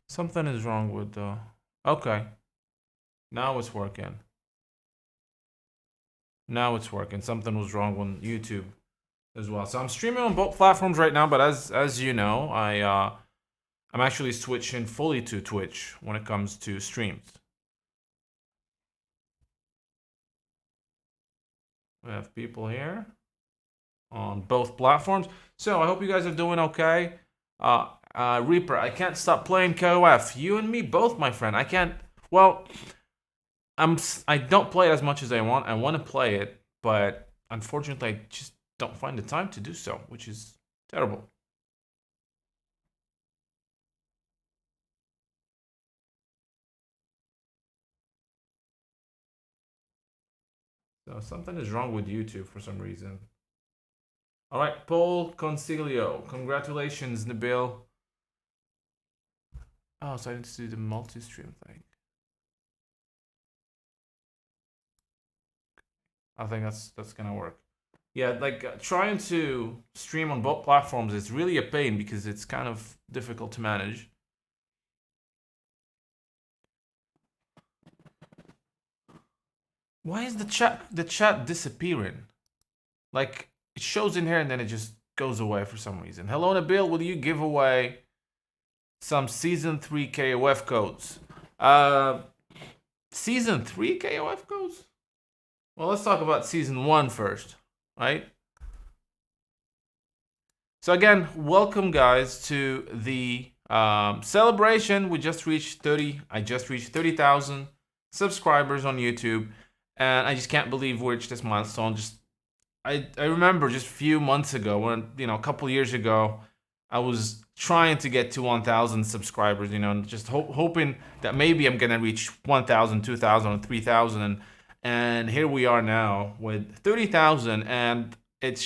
Something is wrong with the. Okay, now it's working. Now it's working. Something was wrong on YouTube as well. So I'm streaming on both platforms right now, but as you know, I'm actually switching fully to Twitch when it comes to streams. We have people here on both platforms. So I hope you guys are doing okay. Reaper, I can't stop playing KOF. You and me both, my friend. I can't. Well, I don't play it as much as I want. I want to play it, but unfortunately, I just don't find the time to do so, which is terrible. So something is wrong with YouTube for some reason. All right, Paul Consiglio. Congratulations, Nabil. Oh, so I need to do the multi-stream thing. I think that's gonna work. Yeah, like trying to stream on both platforms is really a pain because it's kind of difficult to manage. Why is the chat disappearing? Like it shows in here and then it just goes away for some reason. Hello, Nabil. Will you give away some season 3 KOF codes? Season 3 KOF codes? Well, let's talk about season 1 first, right? So again, welcome guys to the celebration. We just reached 30. I just reached 30,000 subscribers on YouTube, and I just can't believe we reached this milestone. I remember just a few months ago, when a couple years ago, I was trying to get to 1,000 subscribers. And just hoping that maybe I'm gonna reach 1,000, 2,000, or 3,000, and here we are now with 30,000, and it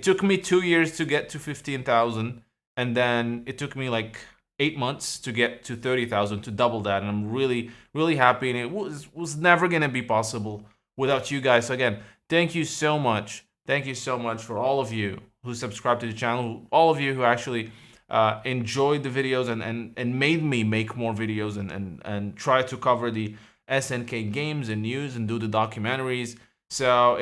took me 2 years to get to 15,000, and then it took me like 8 months to get to 30,000, to double that, and I'm really really happy. And it was never gonna be possible without you guys. So again, thank you so much. Thank you so much for all of you who subscribed to the channel, all of you who actually enjoyed the videos and made me make more videos and try to cover the SNK games and news and do the documentaries. So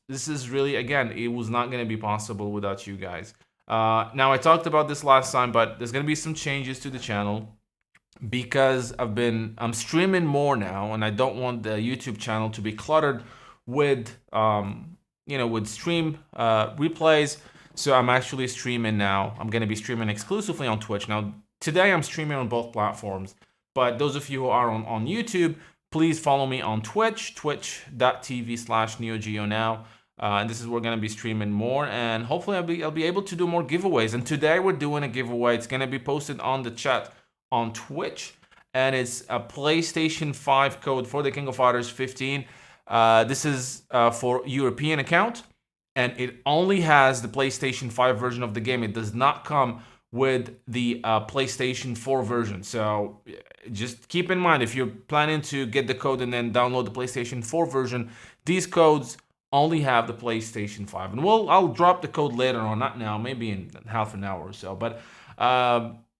this is really, again, it was not going to be possible without you guys. Now I talked about this last time, but there's going to be some changes to the channel because I'm streaming more now, and I don't want the YouTube channel to be cluttered with with stream replays. So I'm actually streaming now. I'm going to be streaming exclusively on Twitch. Now today I'm streaming on both platforms, but those of you who are on YouTube, please follow me on Twitch, twitch.tv/NeoGeo now. And this is where we're going to be streaming more, and hopefully I'll be able to do more giveaways. And today we're doing a giveaway. It's going to be posted on the chat on Twitch, and it's a PlayStation 5 code for the King of Fighters 15. This is for European account, and it only has the PlayStation 5 version of the game. It does not come with the PlayStation 4 version. So just keep in mind, if you're planning to get the code and then download the PlayStation 4 version, these codes only have the PlayStation 5. And I'll drop the code later on, not now, maybe in half an hour or so. But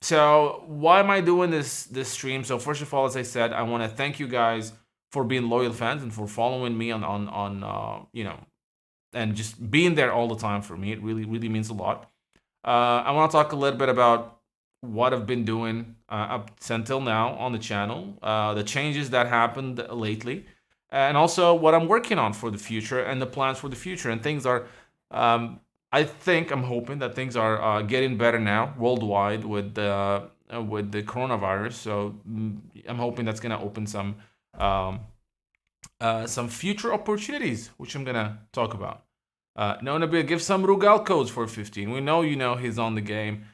so why am I doing this stream? So first of all, as I said, I want to thank you guys for being loyal fans and for following me on and just being there all the time for me. It really really means a lot. I want to talk a little bit about what I've been doing up until now on the channel, the changes that happened lately, and also what I'm working on for the future and the plans for the future. And things are, I'm hoping that things are getting better now worldwide with the coronavirus. So I'm hoping that's gonna open some future opportunities, which I'm gonna talk about. No, Nabil, give some Rugal codes for 15. We know you know he's on the game.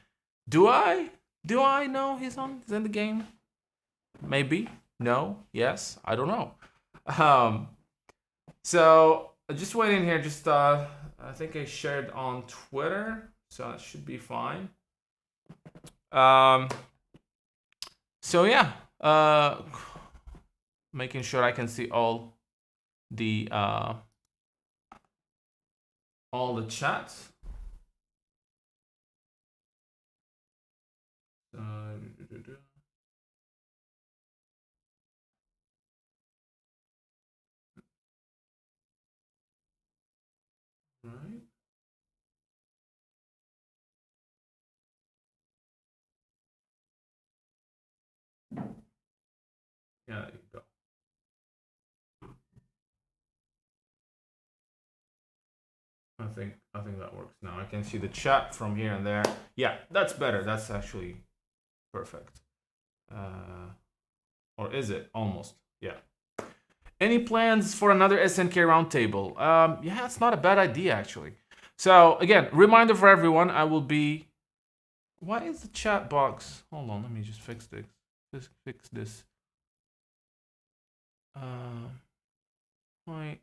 Do I? Do I know he's in the game? Maybe. No. Yes. I don't know. Um. So just wait in here. Just I think I shared on Twitter, so that should be fine. Um. So yeah. Making sure I can see all the chats. Right. Yeah, there you go. I think that works now. I can see the chat from here and there. Yeah, that's better. That's actually perfect. Or is it almost? Yeah. Any plans for another SNK roundtable? Yeah, it's not a bad idea actually. So again, reminder for everyone: I will be. Why is the chat box? Hold on, let me just fix this. Just fix this. Wait.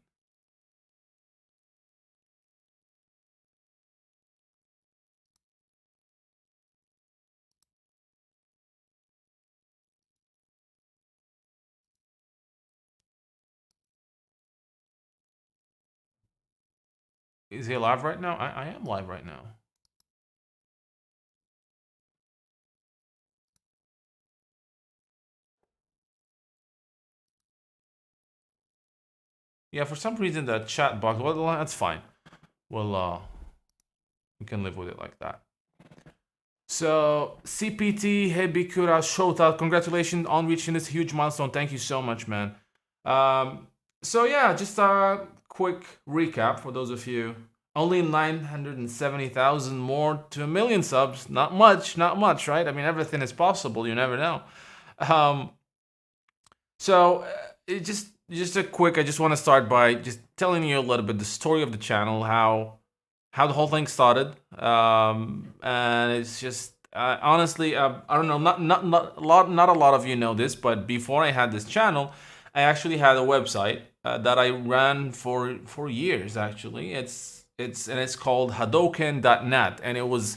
Is he live right now? I am live right now. Yeah, for some reason the chat box. Well, that's fine. Well, we can live with it like that. So CPT Hebikura Shota, congratulations on reaching this huge milestone. Thank you so much, man. So yeah, just a quick recap for those of you. Only 970,000 more to a million subs. Not much, right? I mean, everything is possible. You never know. So it just a quick. I just want to start by just telling you a little bit the story of the channel, how the whole thing started, and it's just honestly, I don't know, not a lot of you know this, but before I had this channel, I actually had a website that I ran for years. Actually, it's called Hadoken.net, and it was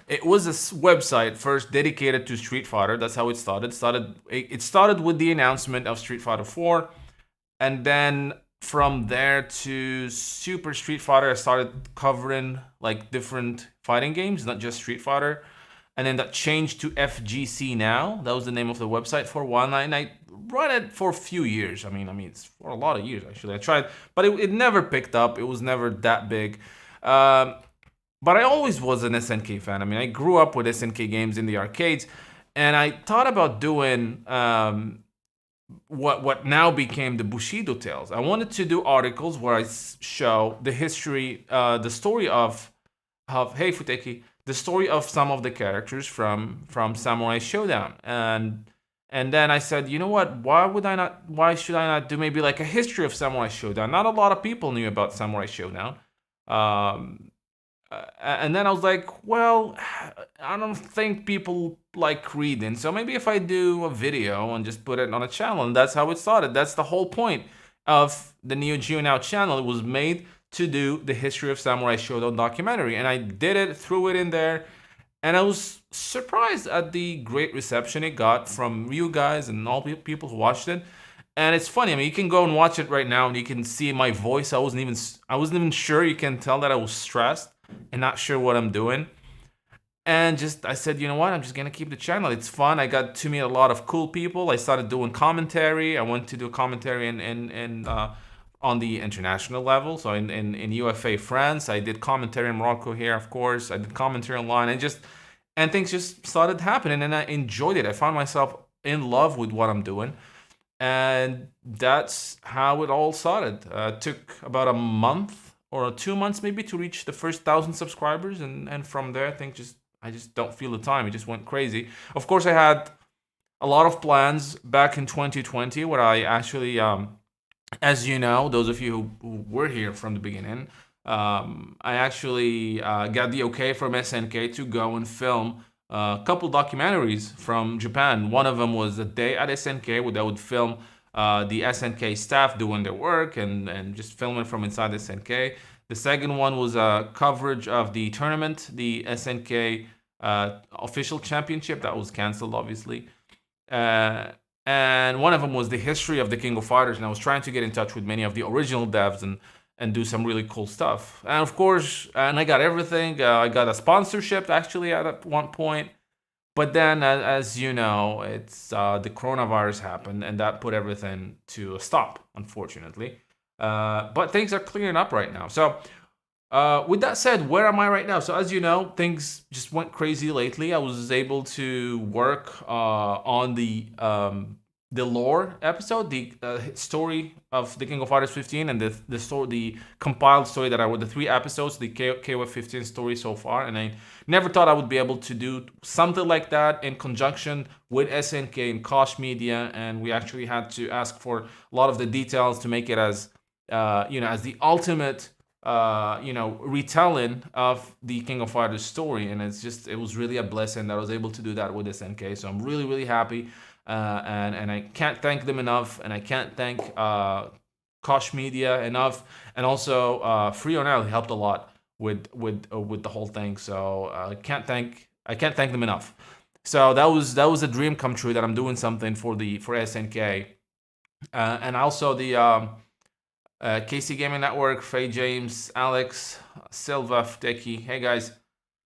a website first dedicated to Street Fighter. That's how it started. It started with the announcement of Street Fighter 4, and then from there to Super Street Fighter, I started covering like different fighting games, not just Street Fighter. And then that changed to FGC now. That was the name of the website for a while. And I ran it for a few years. I mean, it's for a lot of years actually. I tried, but it never picked up. It was never that big. But I always was an SNK fan. I mean, I grew up with SNK games in the arcades, and I thought about doing what now became the Bushido Tales. I wanted to do articles where I show the history, the story of hey Futeki, the story of some of the characters from Samurai Showdown, and then I said, you know what? Why should I not do maybe like a history of Samurai Showdown? Not a lot of people knew about Samurai Showdown. And then I was like, well, I don't think people like reading, so maybe if I do a video and just put it on a channel, and that's how it started. That's the whole point of the Neo Geo Now channel. It was made to do the history of Samurai Shodown documentary, and I did it, threw it in there, and I was surprised at the great reception it got from you guys and all people who watched it. And it's funny. I mean, you can go and watch it right now, and you can see my voice. I wasn't even sure. You can tell that I was stressed and not sure what I'm doing. And just I said, you know what? I'm just gonna keep the channel. It's fun. I got to meet a lot of cool people. I started doing commentary. I went to do commentary in on the international level. So in UFA France, I did commentary in Morocco here, of course. I did commentary online, and things just started happening, and I enjoyed it. I found myself in love with what I'm doing. And that's how it all started. Took about a month or 2 months maybe to reach the first 1,000 subscribers, and from there I just don't feel the time. It just went crazy. Of course, I had a lot of plans back in 2020 where I actually, as you know, those of you who were here from the beginning, I actually got the okay from SNK to go and film a couple documentaries from Japan. One of them was a day at SNK where they would film the SNK staff doing their work and just filming from inside the SNK. The second one was a coverage of the tournament, the SNK official championship that was canceled, obviously. And one of them was the history of the King of Fighters, and I was trying to get in touch with many of the original devs and do some really cool stuff. And of course, and I got everything. I got a sponsorship actually at one point. But then, as you know, it's the coronavirus happened, and that put everything to a stop, unfortunately. But things are clearing up right now. So With that said, where am I right now? So as you know, things just went crazy lately. I was able to work on the lore episode, the story of the King of Fighters 15, and the story, the compiled story that I wrote, the 3 episodes, the KOF 15 story so far. And I never thought I would be able to do something like that in conjunction with SNK and Koch Media. And we actually had to ask for a lot of the details to make it as as the ultimate retelling of the King of Fighters story. And it was really a blessing that I was able to do that with SNK. So I'm really, really happy. And I can't thank them enough, and I can't thank Koch Media enough, and also Freonel helped a lot with the whole thing. So I can't thank them enough. So that was a dream come true that I'm doing something for SNK, and also the KC Gaming Network, Faye James, Alex, Silva, Deki. Hey guys.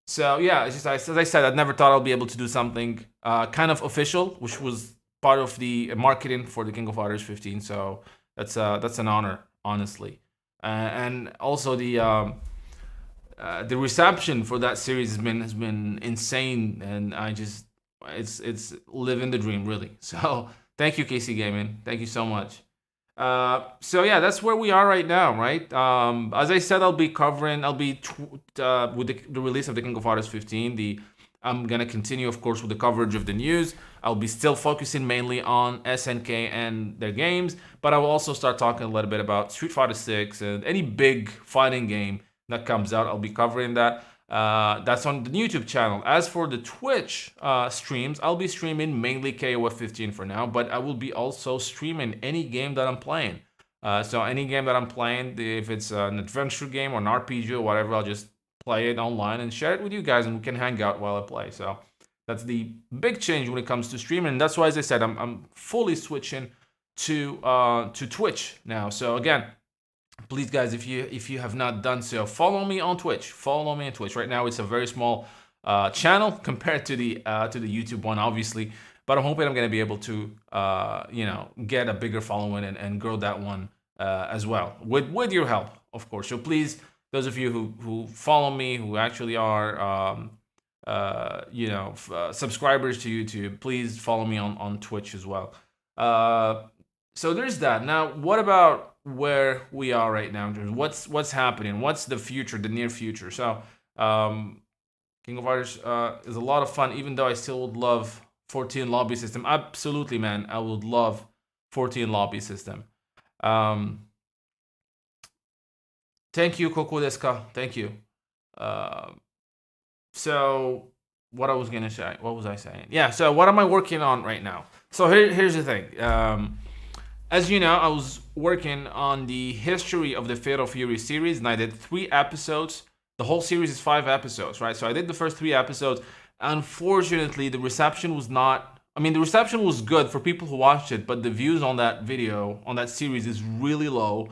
So yeah, it's just as I said, I never thought I'll be able to do something kind of official, which was part of the marketing for the King of Fighters 15. So that's an honor, honestly. And also the reception for that series has been insane, and it's living the dream really. So thank you, KC Gaming. Thank you so much. So yeah, that's where we are right now, right? As I said, I'll be with the release of the King of Fighters 15. I'm gonna continue, of course, with the coverage of the news. I'll be still focusing mainly on SNK and their games, but I will also start talking a little bit about Street Fighter 6 and any big fighting game that comes out. I'll be covering that. That's on the YouTube channel. As for the Twitch streams, I'll be streaming mainly KOF 15 for now, but I will be also streaming any game that I'm playing. So any game that I'm playing, if it's an adventure game or an RPG or whatever, I'll just play it online and share it with you guys, and we can hang out while I play. So that's the big change when it comes to streaming. And that's why, as I said, I'm fully switching to Twitch now. So again, please guys, if you have not done so, follow me on Twitch. Right now it's a very small channel compared to the YouTube one, obviously, but I'm hoping I'm going to be able to get a bigger following and grow that one as well with your help, of course. So please, those of you who follow me, who actually are subscribers to YouTube, please follow me on Twitch as well. So there's that. Now, what about where we are right now? What's happening? What's the future, the near future? So, King of Fighters is a lot of fun, even though I still would love 14 lobby system. Absolutely, man. I would love 14 lobby system. Thank you, Koko Deska. Thank you. So, what was I saying? Yeah, so what am I working on right now? So here's the thing. As you know, I was working on the history of the Fatal Fury series, and I did 3 episodes. The whole series is 5 episodes, right? So I did the first 3 episodes. Unfortunately, the reception was not... the reception was good for people who watched it, but the views on that video, on that series, is really low,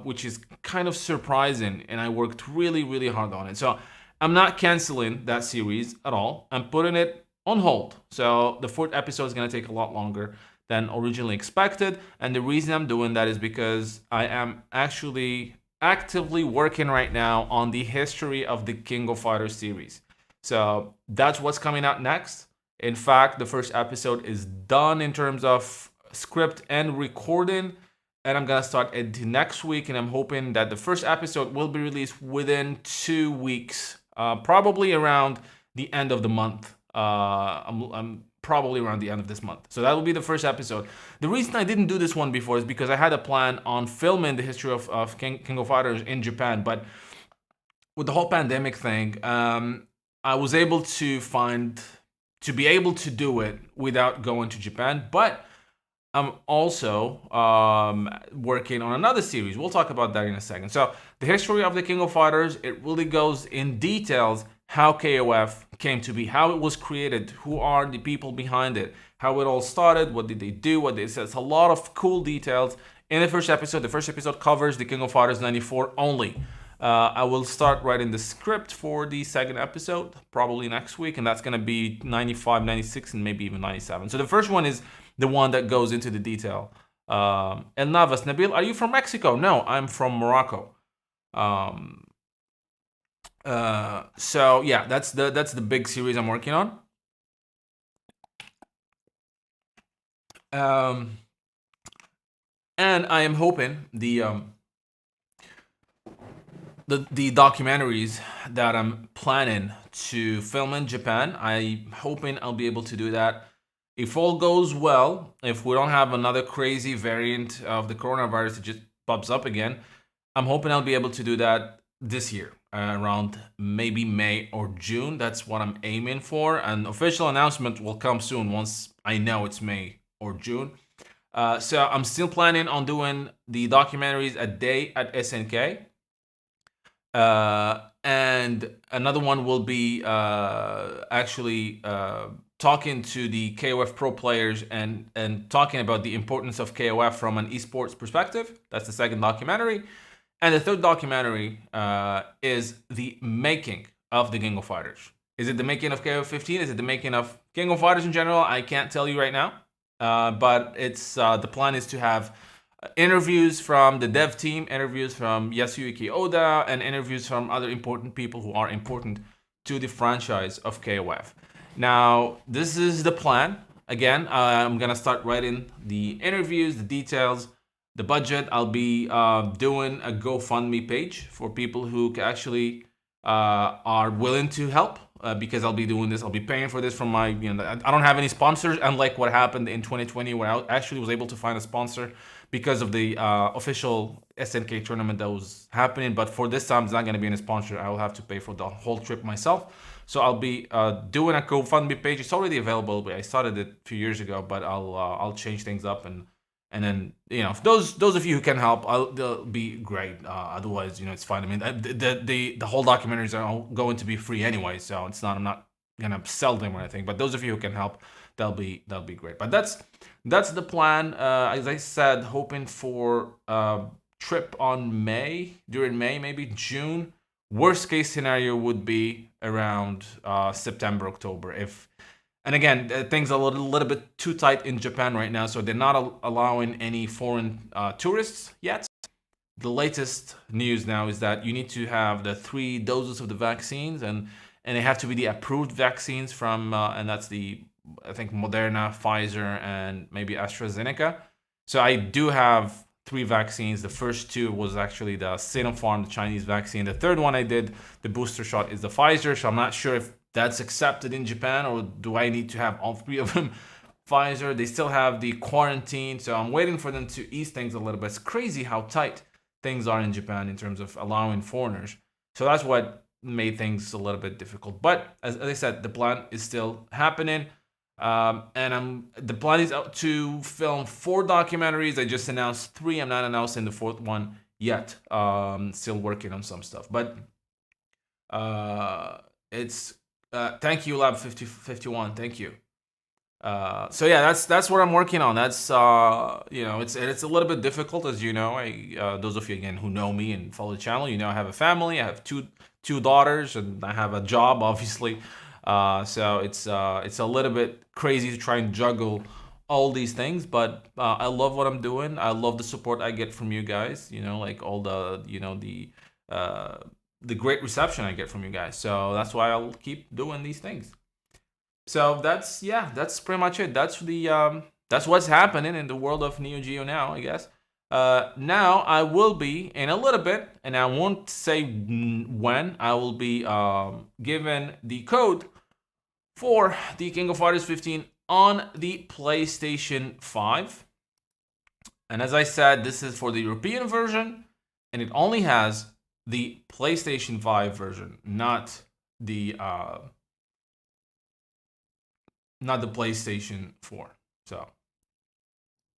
which is kind of surprising, and I worked really, really hard on it. So I'm not canceling that series at all. I'm putting it on hold. So the 4th episode is going to take a lot longer than originally expected, and the reason I'm doing that is because I am actually actively working right now on the history of the King of Fighters series. So that's what's coming out next. In fact, the first episode is done in terms of script and recording, and I'm gonna start editing next week, and I'm hoping that the first episode will be released within 2 weeks, probably around the end of the month. I'm probably around the end of this month. So that will be the first episode. The reason I didn't do this one before is because I had a plan on filming the history of King of Fighters in Japan, but with the whole pandemic thing, I was able to be able to do it without going to Japan, but I'm also working on another series. We'll talk about that in a second. So the history of the King of Fighters, it really goes in details how KOF came to be, how it was created, who are the people behind it, how it all started, what did they do, it's a lot of cool details in the first episode. The first episode covers the King of Fighters 94 only. I will start writing the script for the second episode probably next week, and that's going to be 95, 96, and maybe even 97. So the first one is the one that goes into the detail. El Navas, Nabil, are you from Mexico? No, I'm from Morocco. So yeah, that's the big series I'm working on. And I am hoping the documentaries that I'm planning to film in Japan, I'm hoping I'll be able to do that. If all goes well, if we don't have another crazy variant of the coronavirus that just pops up again, I'm hoping I'll be able to do that this year, around maybe May or June. That's what I'm aiming for. An official announcement will come soon once I know it's May or June. So I'm still planning on doing the documentaries a day at SNK. And another one will be actually talking to the KOF pro players and talking about the importance of KOF from an esports perspective. That's the second documentary. And the third documentary is the making of the King of Fighters. Is it the making of KOF 15? Is it the making of King of Fighters in general? I can't tell you right now. But it's the plan is to have interviews from the dev team, interviews from Yasuyuki Oda, and interviews from other important people who are important to the franchise of KOF. Now, this is the plan. Again, I'm gonna start writing the interviews, the details, the budget. I'll be doing a GoFundMe page for people who actually are willing to help. Because I'll be doing this, I'll be paying for this from my, I don't have any sponsors, unlike what happened in 2020, where I actually was able to find a sponsor because of the official SNK tournament that was happening. But for this time, it's not going to be any sponsor. I will have to pay for the whole trip myself. So I'll be doing a GoFundMe page. It's already available, but I started it a few years ago. But I'll change things up and then if those of you who can help, they'll be great. Otherwise, it's fine. I mean, the whole documentaries are all going to be free anyway, so it's not. I'm not gonna sell them or anything. But those of you who can help, that'll be great. But that's the plan. As I said, hoping for trip on during May, maybe June. Worst case scenario would be around September, October. And again, things are a little bit too tight in Japan right now, so they're not allowing any foreign tourists yet. The latest news now is that you need to have the 3 doses of the vaccines, and they have to be the approved vaccines from, and that's I think Moderna, Pfizer, and maybe AstraZeneca. So I do have 3 vaccines. The first 2 was actually the Sinopharm, the Chinese vaccine. The third one I did, the booster shot, is the Pfizer. So I'm not sure if that's accepted in Japan, or do I need to have all 3 of them? Pfizer, they still have the quarantine, so I'm waiting for them to ease things a little bit. It's crazy how tight things are in Japan in terms of allowing foreigners. So that's what made things a little bit difficult. But as I said, the plan is still happening. And the plan is out to film 4 documentaries. I just announced 3. I'm not announcing the 4th one yet. Still working on some stuff. But it's thank you, Lab 5051. Thank you. So yeah, that's what I'm working on. That's it's a little bit difficult, as you know. Those of you again who know me and follow the channel, I have a family. I have two daughters, and I have a job, obviously. So it's a little bit crazy to try and juggle all these things, but I love what I'm doing. I love the support I get from you guys. Like all the great reception I get from you guys. So that's why I'll keep doing these things. So that's pretty much it. That's what's happening in the world of Neo Geo now, I guess. Now I will be in a little bit, and I won't say when. I will be given the code for the King of Fighters 15 on the PlayStation 5. And as I said, this is for the European version, and it only has the PlayStation 5 version, not the PlayStation 4. So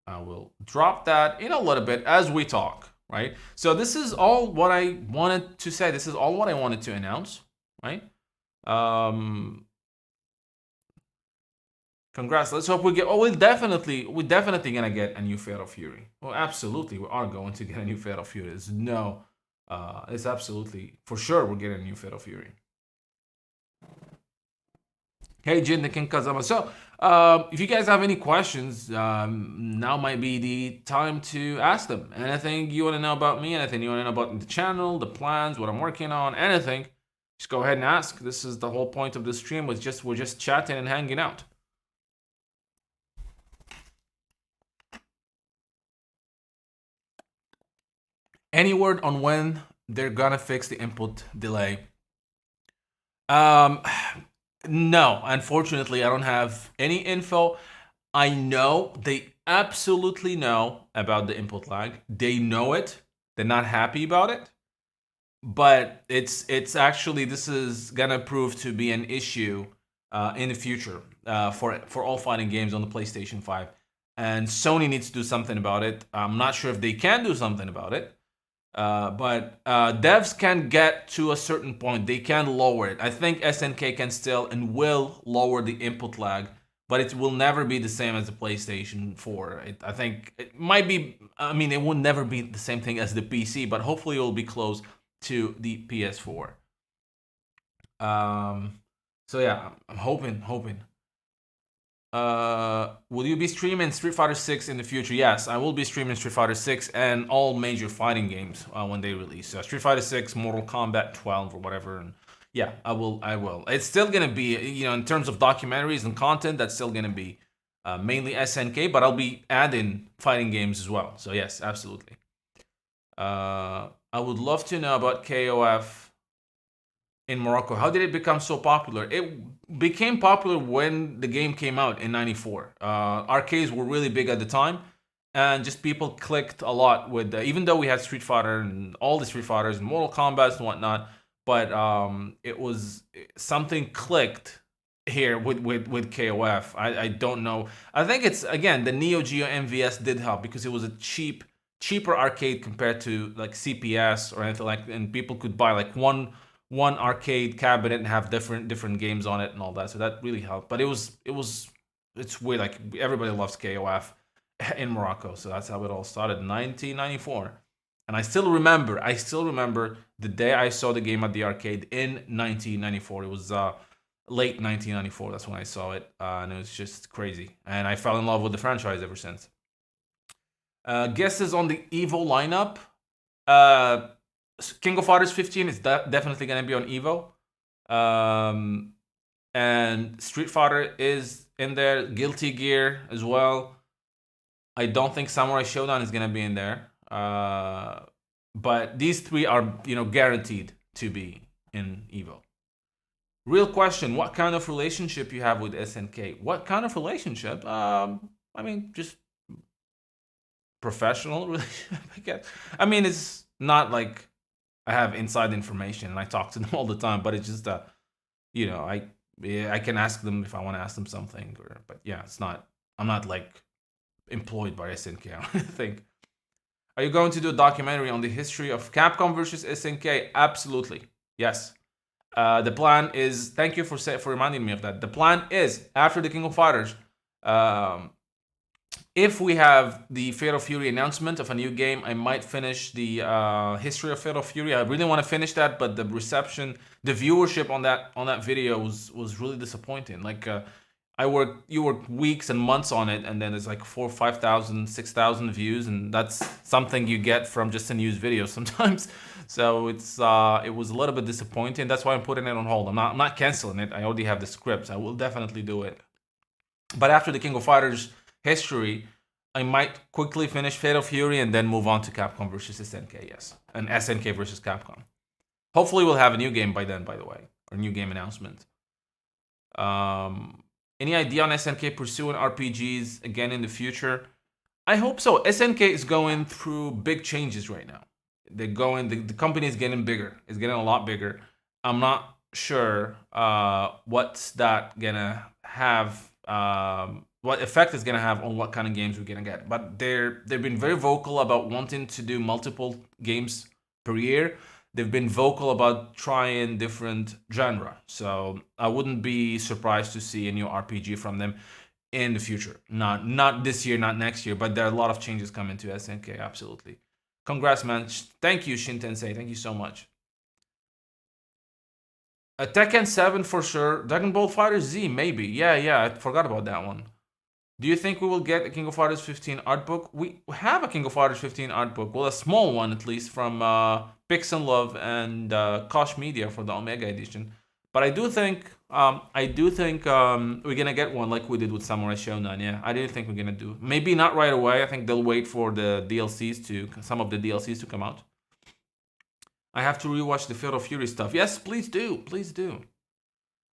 I will drop that in a little bit as we talk, right? So this is all what I wanted to say. This is all what I wanted to announce, right? Congrats. Let's hope we get. Oh, we're definitely gonna get a new Fatal Fury. Well, absolutely, we are going to get a new Fatal Fury. It's absolutely for sure we're getting a new Fatal Fury. Hey, Jin the King Kazama. So, if you guys have any questions, now might be the time to ask them. Anything you want to know about me, anything you want to know about the channel, the plans, what I'm working on, anything, Just go ahead and ask. This is the whole point of the stream. We're just chatting and hanging out. Any word on when they're gonna fix the input delay? Um, no, unfortunately, I don't have any info. I know they absolutely know about the input lag. They know it. They're not happy about it. But it's actually, this is gonna prove to be an issue in the future for all fighting games on the PlayStation 5. And Sony needs to do something about it. I'm not sure if they can do something about it. But devs can get to a certain point. They can lower it. I think SNK can still and will lower the input lag, but it will never be the same as the PlayStation 4. I think it might be, I mean, it will never be the same thing as the PC, but hopefully it will be close to the PS4. So yeah, I'm hoping. Will you be streaming Street Fighter 6 in the future? Yes, I will be streaming Street Fighter 6 and all major fighting games when they release. Street Fighter 6, Mortal Kombat 12, or whatever. And yeah, I will. It's still gonna be, in terms of documentaries and content, that's still gonna be mainly SNK, but I'll be adding fighting games as well. So yes, absolutely. I would love to know about KOF in Morocco. How did it become so popular? It became popular when the game came out in '94. Arcades were really big at the time, and just people clicked a lot with even though we had Street Fighter and all the Street Fighters and Mortal Kombat and whatnot, but it was something clicked here with KOF. I don't know. I think it's, again, the Neo Geo MVS did help because it was a cheaper arcade compared to like CPS or anything like, and people could buy like one arcade cabinet and have different games on it and all that. So that really helped. But it's weird. Like, everybody loves KOF in Morocco. So that's how it all started in 1994. And I still remember the day I saw the game at the arcade in 1994. It was late 1994. That's when I saw it, and it was just crazy. And I fell in love with the franchise ever since. Guesses on the Evo lineup. King of Fighters 15 is definitely going to be on Evo. And Street Fighter is in there. Guilty Gear as well. I don't think Samurai Showdown is going to be in there. But these three are, guaranteed to be in Evo. Real question, what kind of relationship you have with SNK? What kind of relationship? I mean, just professional relationship, I guess. I mean, it's not like I have inside information and I talk to them all the time, but it's just I can ask them if I want to ask them something, but yeah, I'm not like employed by SNK, I don't think. Are you going to do a documentary on the history of Capcom versus SNK? Absolutely, yes. The plan is, thank you for reminding me of that. The plan is, after the King of Fighters, if we have the Fatal Fury announcement of a new game, I might finish the history of Fatal Fury. I really want to finish that, but the reception, the viewership on that video was really disappointing. Like, you work weeks and months on it, and then it's like 4,000, 5,000, 6,000 views, and that's something you get from just a news video sometimes. So it was a little bit disappointing. That's why I'm putting it on hold. I'm not canceling it. I already have the scripts. I will definitely do it. But after the King of Fighters history, I might quickly finish Fatal Fury and then move on to Capcom versus SNK, yes. And SNK versus Capcom. Hopefully we'll have a new game by then, by the way. Or a new game announcement. Any idea on SNK pursuing RPGs again in the future? I hope so. SNK is going through big changes right now. The company is getting bigger. It's getting a lot bigger. I'm not sure what's that gonna have, what effect it's gonna have on what kind of games we're gonna get. But they've been very vocal about wanting to do multiple games per year. They've been vocal about trying different genre. So I wouldn't be surprised to see a new RPG from them in the future. Not this year, not next year, but there are a lot of changes coming to SNK, absolutely. Congrats, man. Thank you, Shintensei. Thank you so much. Tekken 7 for sure. Dragon Ball Fighter Z, maybe. Yeah, I forgot about that one. Do you think we will get a King of Fighters 15 art book? We have a King of Fighters 15 art book, well, a small one at least, from Pix and Love and Kosh Media for the Omega edition. But I do think we're gonna get one like we did with Samurai Shodown. Yeah, I do think we're gonna do. Maybe not right away. I think they'll wait for some of the DLCs to come out. I have to rewatch the Fatal Fury stuff. Yes, please do, please do.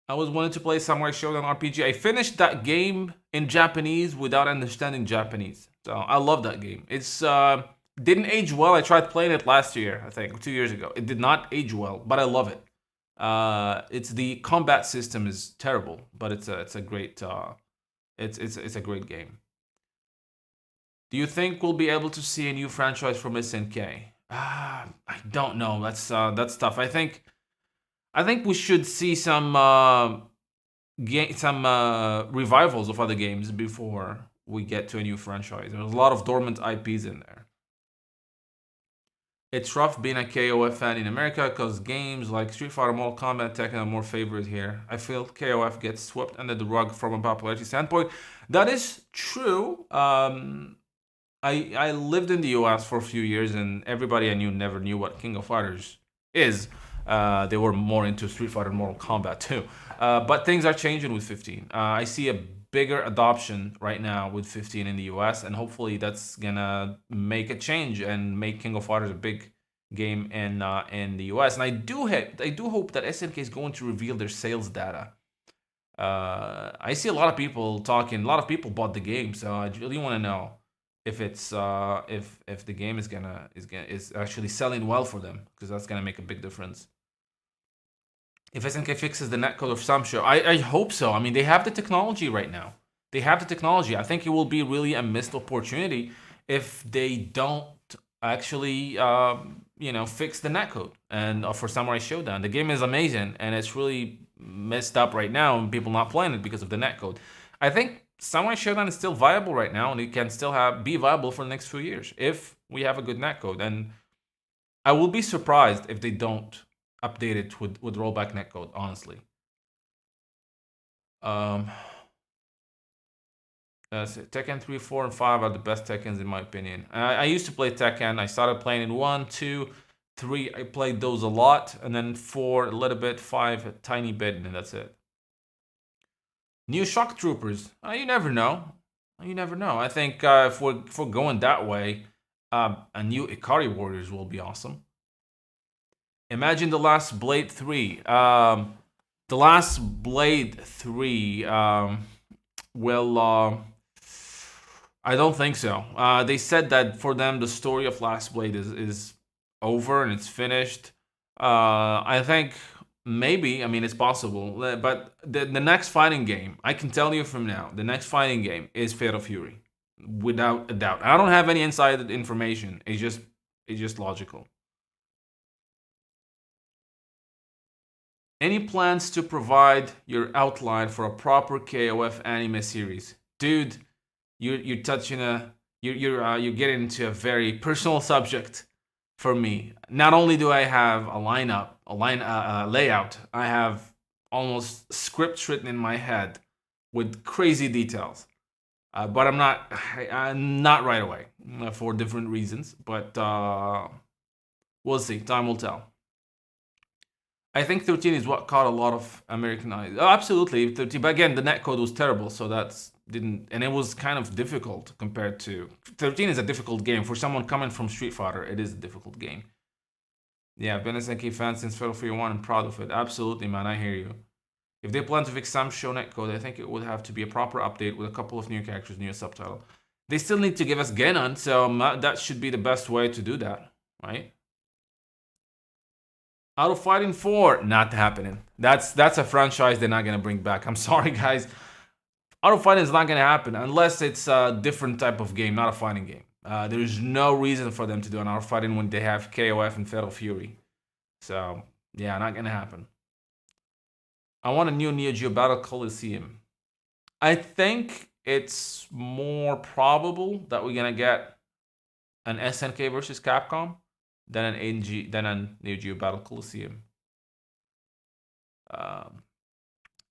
I was wanting to play Samurai Shodown RPG. I finished that game in Japanese without understanding Japanese. So I love that game. It's didn't age well. I tried playing it last year, I think, 2 years ago. It did not age well, but I love it. It's the combat system is terrible, but it's a great it's a great game. Do you think we'll be able to see a new franchise from SNK? I don't know. That's tough. I think we should see some revivals of other games before we get to a new franchise. There's a lot of dormant IPs in there. It's rough being a KOF fan in America because games like Street Fighter, Mortal Kombat, Tekken are more favored here. I feel KOF gets swept under the rug from a popularity standpoint. That is true. I lived in the US for a few years, and everybody I knew never knew what King of Fighters is. They were more into Street Fighter and Mortal Kombat too. But things are changing with 15. I see a bigger adoption right now with 15 in the US, and hopefully that's gonna make a change and make King of Fighters a big game in the US. And I do hope that SNK is going to reveal their sales data. I see a lot of people talking. A lot of people bought the game, so I really want to know if it's if the game is actually selling well for them, because that's gonna make a big difference. If SNK fixes the netcode of some show, I hope so. I mean, they have the technology right now. They have the technology. I think it will be really a missed opportunity if they don't actually, fix the netcode. And for Samurai Shodown, the game is amazing, and it's really messed up right now, and people not playing it because of the netcode. I think Samurai Shodown is still viable right now, and it can still be viable for the next few years if we have a good netcode. And I will be surprised if they don't update it with rollback netcode, honestly. Tekken 3, 4, and 5 are the best Tekkens in my opinion. I used to play Tekken. I started playing in 1, 2, 3. I played those a lot, and then 4 a little bit, 5 a tiny bit, and that's it. New Shock Troopers. You never know. You never know. I think if we're going that way, a new Ikari Warriors will be awesome. Imagine The Last Blade 3. The Last Blade 3 will. I don't think so. They said that for them the story of Last Blade is over and it's finished. I think maybe. I mean, it's possible. But the next fighting game, I can tell you from now, the next fighting game is Fatal Fury, without a doubt. I don't have any inside information. It's just logical. Any plans to provide your outline for a proper KOF anime series? Dude, you're touching you're getting into a very personal subject for me. Not only do I have a layout, I have almost scripts written in my head with crazy details. But I'm not right away for different reasons. But we'll see. Time will tell. I think 13 is what caught a lot of American eyes. Oh, absolutely, 13. But again, the netcode was terrible, so that's didn't, and it was kind of difficult compared to 13. Is a difficult game for someone coming from Street Fighter. It is a difficult game. Yeah, I've been a SNK fan since Fatal Fury 1 and proud of it. Absolutely, man, I hear you. If they plan to fix some show netcode, I think it would have to be a proper update with a couple of new characters, new subtitle. They still need to give us Genon, so that should be the best way to do that, right? Out of Fighting 4, not happening. That's a franchise they're not gonna bring back. I'm sorry, guys. Out of Fighting is not gonna happen unless it's a different type of game, not a fighting game. There's no reason for them to do an Out of Fighting when they have KOF and Fatal Fury. So yeah, not gonna happen. I want a new Neo Geo Battle Coliseum. I think it's more probable that we're gonna get an SNK versus Capcom than an Neo Geo Battle Coliseum. And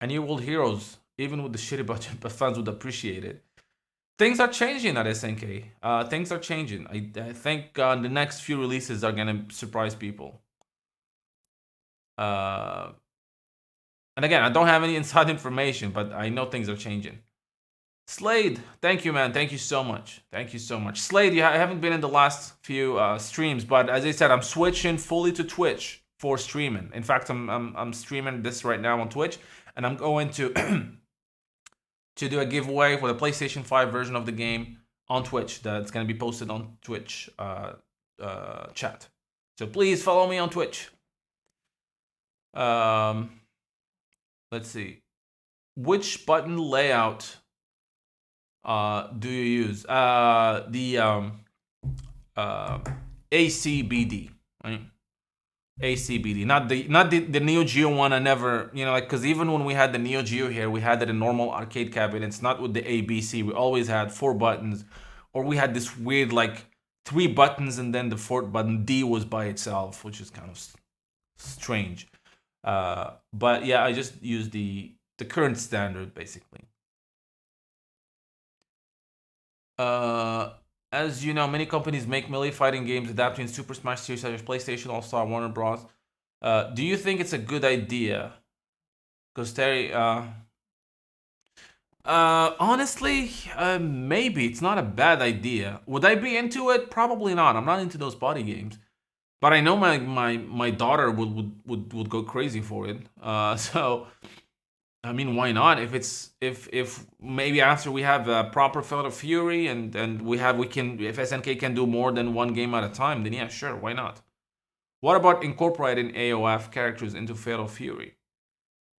new World Heroes, even with the shitty budget, but fans would appreciate it. things are changing at SNK. Things are changing. I think the next few releases are gonna surprise people. And again, I don't have any inside information, but I know things are changing. Slade, thank you, man. Thank you so much. Thank you so much. Slade, I haven't been in the last few streams, but as I said, I'm switching fully to Twitch for streaming. In fact, I'm streaming this right now on Twitch, and I'm going to to do a giveaway for the PlayStation 5 version of the game on Twitch. That's going to be posted on Twitch chat. So please follow me on Twitch. Let's see. Which button layout do you use? The ACBD, right? ACBD, not the Neo Geo one. I never, like, because even when we had the Neo Geo here, we had it in normal arcade cabinets, not with the ABC. We always had 4 buttons, or we had this weird, like, 3 buttons and then the 4th button D was by itself, which is kind of strange. But yeah, I just use the current standard basically. As you know, many companies make melee fighting games adapting Super Smash series such as PlayStation All-Star, Warner Bros. Do you think it's a good idea? Because Terry, honestly, maybe it's not a bad idea. Would I be into it? Probably not. I'm not into those body games, but I know my daughter would go crazy for it. So I mean, why not? If maybe after we have a proper Fatal Fury and if SNK can do more than one game at a time, then yeah, sure, why not? What about incorporating AOF characters into Fatal Fury?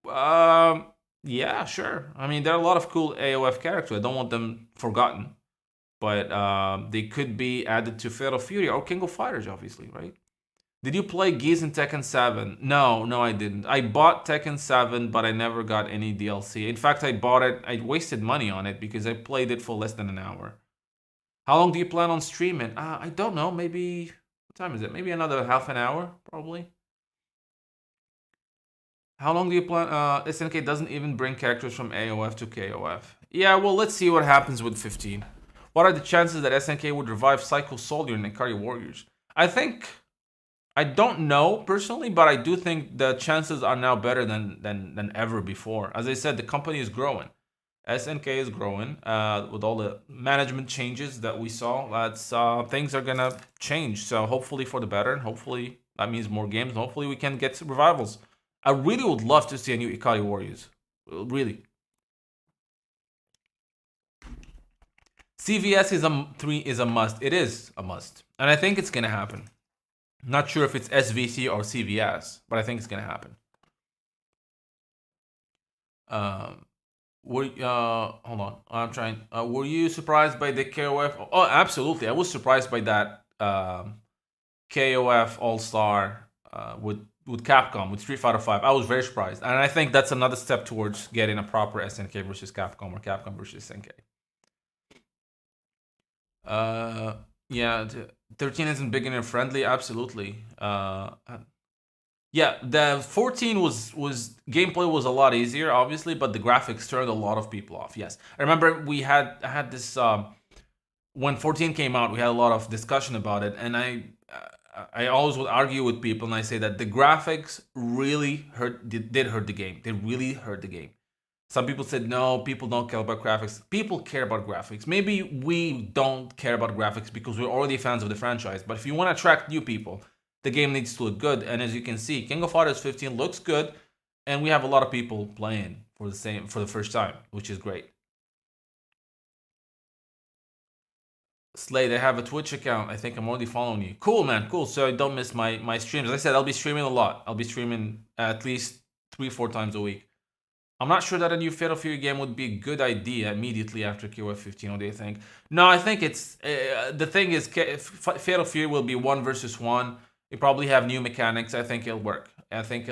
Yeah, sure. I mean, there are a lot of cool AOF characters. I don't want them forgotten, but they could be added to Fatal Fury or King of Fighters, obviously, right? Did you play Geese in Tekken 7? No, I didn't. I bought Tekken 7, but I never got any DLC. In fact, I bought it, I wasted money on it because I played it for less than an hour. How long do you plan on streaming? I don't know, maybe, what time is it? Maybe another half an hour, probably. How long do you plan? SNK doesn't even bring characters from AOF to KOF. Yeah, well, let's see what happens with 15. What are the chances that SNK would revive Psycho Soldier and Ikari Warriors? I don't know personally, but I do think the chances are now better than ever before. As I said, the company is growing. SNK is growing with all the management changes that we saw. That's things are gonna change. So hopefully for the better, and hopefully that means more games. And hopefully we can get revivals. I really would love to see a new Ikari Warriors. Really. CVS is a 3 is a must. It is a must, and I think it's gonna happen. Not sure if it's SVC or CVS, but I think it's gonna happen. Hold on, I'm trying. Were you surprised by the KOF? Oh, absolutely. I was surprised by that KOF All Star with Capcom with Street Fighter 5. I was very surprised, and I think that's another step towards getting a proper SNK versus Capcom or Capcom versus SNK. Yeah, 13 isn't beginner friendly. Absolutely. Yeah, the 14 was gameplay was a lot easier, obviously, but the graphics turned a lot of people off. Yes, I remember I had this when 14 came out, we had a lot of discussion about it, and I always would argue with people, and I say that the graphics really did hurt the game. They really hurt the game. Some people said, no, people don't care about graphics. People care about graphics. Maybe we don't care about graphics because we're already fans of the franchise. But if you want to attract new people, the game needs to look good. And as you can see, King of Fighters 15 looks good. And we have a lot of people playing for the first time, which is great. Slade, I have a Twitch account. I think I'm already following you. Cool, man. Cool. So I don't miss my streams. As I said, I'll be streaming a lot. I'll be streaming at least 3-4 times a week. I'm not sure that a new Fatal Fury game would be a good idea immediately after KOF 15. What do you think? No, I think it's the thing is Fatal Fury will be 1 versus 1. You probably have new mechanics. I think it'll work. And I think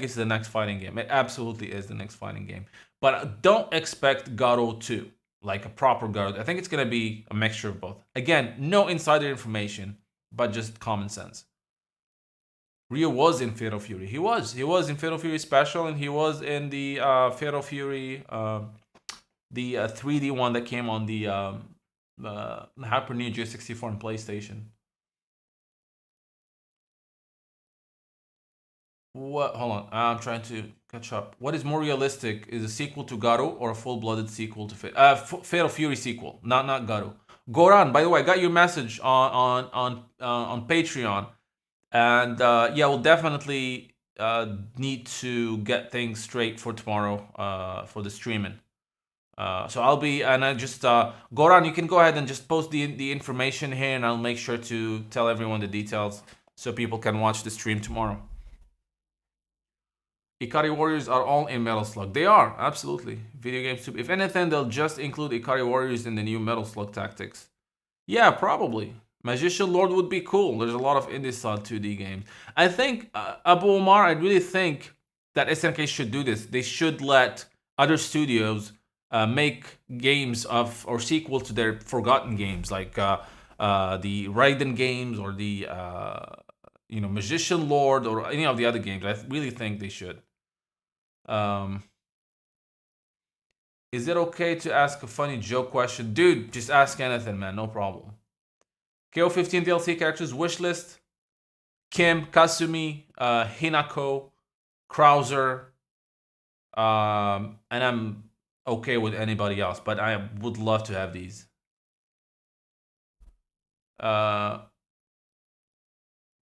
it's the next fighting game. It absolutely is the next fighting game. But don't expect God 2, like a proper God. I think it's gonna be a mixture of both. Again, no insider information, but just common sense. Ryo was in Fatal Fury. He was in Fatal Fury Special, and he was in the Fatal Fury the 3D one that came on the Hyper Neo Geo 64 and PlayStation. What? Hold on, I'm trying to catch up. What is more realistic? Is a sequel to Garo or a full-blooded sequel to Fatal Fury sequel? Not Garo. Goran, by the way, I got your message on Patreon, and yeah, we'll definitely need to get things straight for tomorrow for the streaming. So I'll be, and I just Goran, you can go ahead and just post the information here, and I'll make sure to tell everyone the details so people can watch the stream tomorrow. Ikari Warriors are all in Metal Slug. They are, absolutely. Video games too. If anything, they'll just include Ikari Warriors in the new Metal Slug tactics. Yeah, probably. Magician Lord would be cool. There's a lot of indie style 2D games. I think, Abu Omar, I really think that SNK should do this. They should let other studios make games of, or sequel to their forgotten games, like the Raiden games, or the Magician Lord, or any of the other games. I really think they should. Is it okay to ask a funny joke question? Dude, just ask anything, man. No problem. KO15 DLC characters wish list: Kim, Kasumi, Hinako, Krauser, and I'm okay with anybody else, but I would love to have these.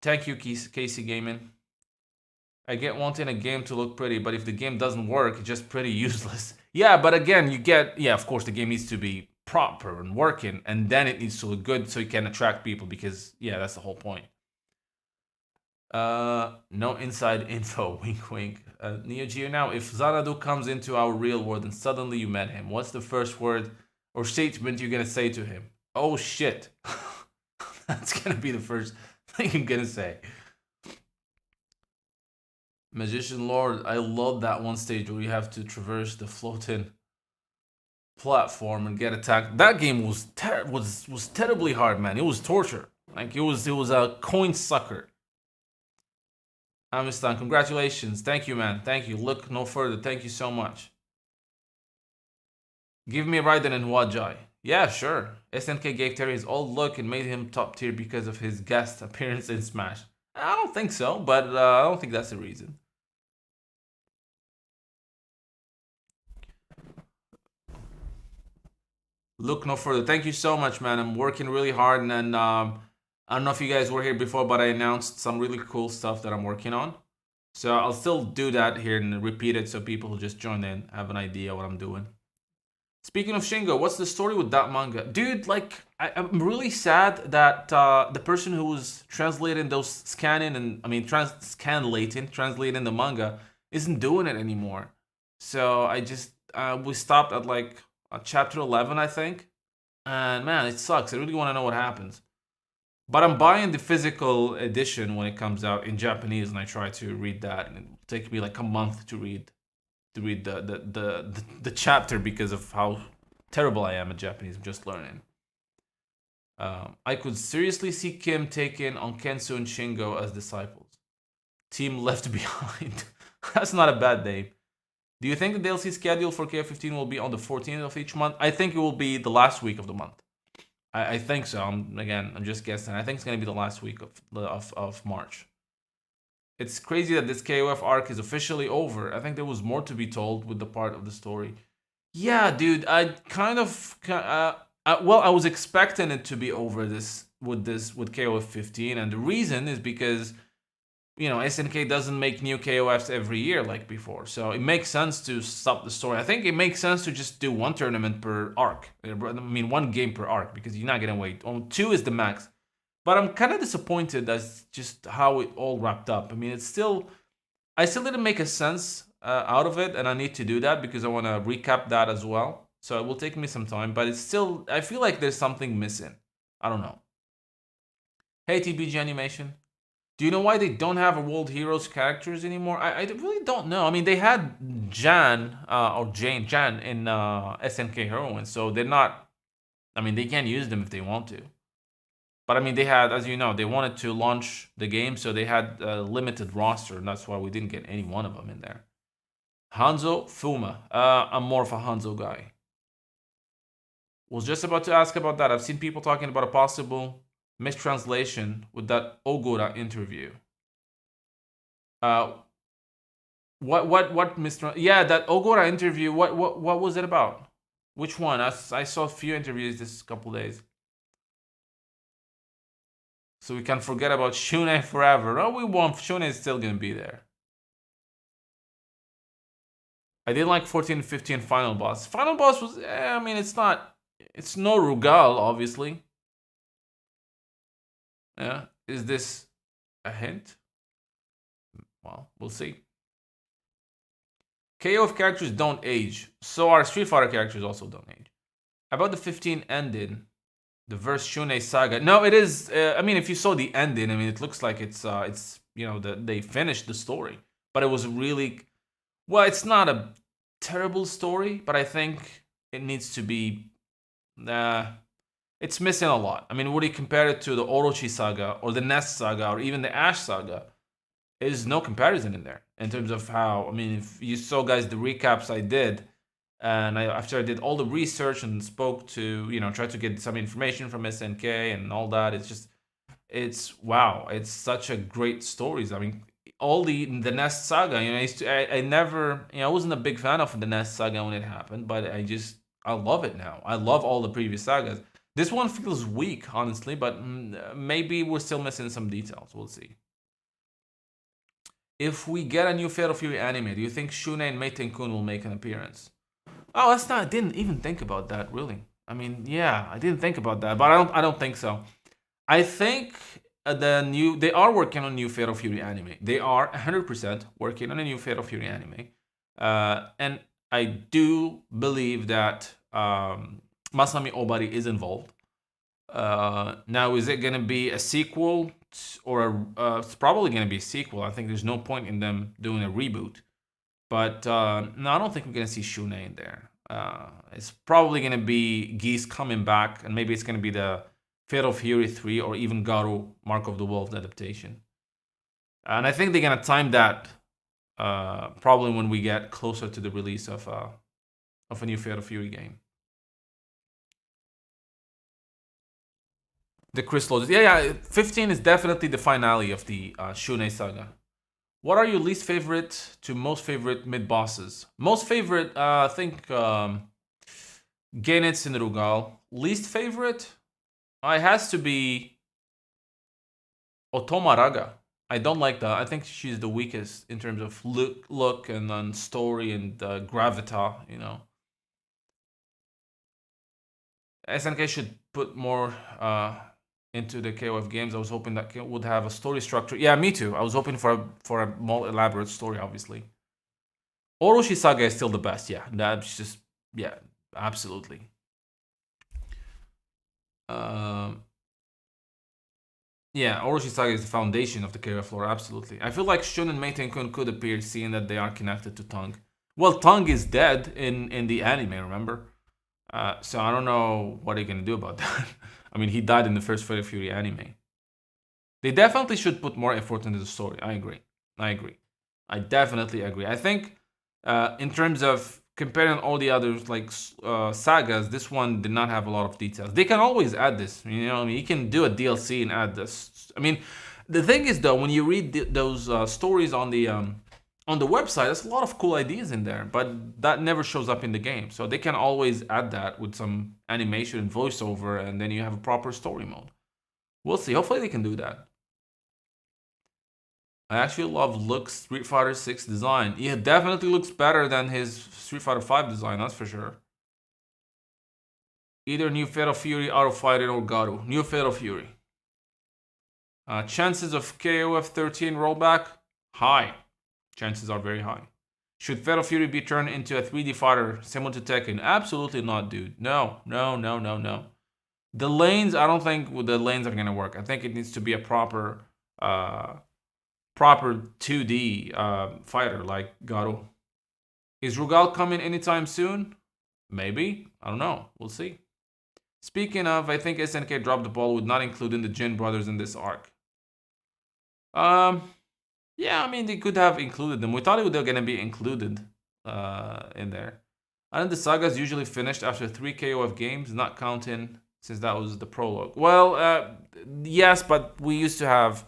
Thank you, Casey Gaming. I get wanting a game to look pretty, but if the game doesn't work, it's just pretty useless. Yeah, but again, of course, the game needs to be proper and working, and then it needs to look good so it can attract people, because, yeah, that's the whole point. No inside info, wink wink. Neo Geo, now, if Xanadu comes into our real world and suddenly you met him, what's the first word or statement you're gonna say to him? Oh shit. That's gonna be the first thing I'm gonna say. Magician Lord, I love that one stage where you have to traverse the floating platform and get attacked. That game was terribly hard, man. It was torture. Like, it was a coin sucker. Amistan, congratulations. Thank you, man. Thank you. Look no further. Thank you so much. Give me Raiden and Wajai. Yeah, sure. SNK gave Terry his old look and made him top tier because of his guest appearance in Smash. I don't think so, but I don't think that's the reason. Look no further. Thank you so much, man. I'm working really hard, and I don't know if you guys were here before, but I announced some really cool stuff that I'm working on. So I'll still do that here and repeat it so people who just join in have an idea what I'm doing. Speaking of Shingo, what's the story with that manga? Dude, like, I'm really sad that the person who was translating those translating the manga isn't doing it anymore. So I just, we stopped at like chapter 11, I think. And man, it sucks. I really want to know what happens. But I'm buying the physical edition when it comes out in Japanese, and I try to read that, and it'll take me like a month to read the chapter because of how terrible I am at Japanese. I'm just learning. I could seriously see Kim taking on Kensu and Shingo as disciples. Team left behind. That's not a bad name. Do you think the DLC schedule for KO15 will be on the 14th of each month? I think it will be the last week of the month. I think so. I'm just guessing. I think it's gonna be the last week of March. It's crazy that this KOF arc is officially over. I think there was more to be told with the part of the story. Yeah, dude. I kind of I was expecting it to be over with KOF 15, and the reason is because SNK doesn't make new KOFs every year like before, so it makes sense to stop the story. I think it makes sense to just do one tournament per arc. I mean, one game per arc, because you're not gonna wait. Two is the max. But I'm kind of disappointed as just how it all wrapped up. I mean, I still didn't make a sense out of it, and I need to do that because I want to recap that as well. So it will take me some time, but it's still, I feel like there's something missing. I don't know. Hey, TBG Animation. Do you know why they don't have a World Heroes characters anymore? I really don't know. I mean, they had Jan in SNK Heroines, so they're not, I mean, they can use them if they want to. But I mean, they had, as you know, they wanted to launch the game, so they had a limited roster, and that's why we didn't get any one of them in there. Hanzo, Fuma. I'm more of a Hanzo guy. Was just about to ask about that. I've seen people talking about a possible mistranslation with that Ogura interview. Uh, what Mr. Yeah, that Ogura interview. What was it about? Which one? I saw a few interviews this couple days. So we can forget about Shune forever. No, we won't. Shune is still gonna be there. I did like 14 and 15 final boss. Final boss was, I mean, it's not, it's no Rugal, obviously. Yeah. Is this a hint? Well, we'll see. KO of characters don't age. So our Street Fighter characters also don't age. About the 15 ending, the verse Shune Saga. No, it is. I mean, if you saw the ending, I mean, it looks like it's you know, they finished the story, but it was really, well, it's not a terrible story, but I think it needs to be. It's missing a lot. I mean, would you compare it to the Orochi Saga or the Nest Saga or even the Ash Saga? There's no comparison in there in terms of how. I mean, if you saw, guys, the recaps I did, and after I did all the research and spoke to, you know, tried to get some information from SNK and all that, it's wow, it's such a great stories. I mean, all the Nest Saga, you know, I never, you know, I wasn't a big fan of the Nest Saga when it happened, but I love it now. I love all the previous sagas. This one feels weak, honestly, but maybe we're still missing some details. We'll see. If we get a new Fatal Fury anime, do you think Shune and Meitenkun will make an appearance? Oh, that's not. I didn't even think about that. Really. I mean, yeah, I didn't think about that, but I don't think so. I think they are working on a new Fatal Fury anime. They are 100% working on a new Fatal Fury anime, and I do believe that Masami Obari is involved. Now, is it going to be a sequel or it's probably going to be a sequel? I think there's no point in them doing a reboot. But no, I don't think we're going to see Shune in there. It's probably going to be Geese coming back, and maybe it's going to be the Fatal Fury 3 or even Garu Mark of the Wolf adaptation. And I think they're going to time that probably when we get closer to the release of a new Fatal Fury game. The Crystal. Yeah. 15 is definitely the finale of the Shune saga. What are your least favorite to most favorite mid bosses? Most favorite, I think, Genets and Rugal. Least favorite, it has to be Otoma Raga. I don't like that. I think she's the weakest in terms of look and then story and gravita. You know, SNK should put more into the KOF games. I was hoping that would have a story structure. Yeah, me too. I was hoping for a more elaborate story, obviously. Orochi Saga is still the best. Yeah, that's just, yeah, absolutely. Yeah, Orochi Saga is the foundation of the KOF lore. Absolutely. I feel like Shun and Meitenkun could appear, seeing that they are connected to Tongue. Well, Tongue is dead in the anime. Remember? So I don't know what they're gonna do about that. I mean, he died in the first Fatal Fury anime. They definitely should put more effort into the story. I agree. I definitely agree. I think in terms of comparing all the others like sagas, this one did not have a lot of details. They can always add this. You know, I mean, you can do a DLC and add this. I mean, the thing is though, when you read those stories on the website, there's a lot of cool ideas in there, but that never shows up in the game. So they can always add that with some animation and voiceover, and then you have a proper story mode. We'll see. Hopefully they can do that. I actually love Luke's Street Fighter 6 design. Yeah, definitely looks better than his Street Fighter 5 design, that's for sure. Either New Fatal Fury, Auto Fighter, or Garu. New Fatal Fury. Chances of KOF 13 rollback? High. Chances are very high. Should Fatal Fury be turned into a 3D fighter similar to Tekken? Absolutely not, dude. No. The lanes, I don't think the lanes are gonna work. I think it needs to be a proper 2D fighter like Garu. Is Rugal coming anytime soon? Maybe. I don't know. We'll see. Speaking of, I think SNK dropped the ball with not including the Jin brothers in this arc. Yeah, I mean, they could have included them. We thought they were going to be included in there. And the saga is usually finished after 3 KOF games, not counting since that was the prologue. Well, yes, but we used to have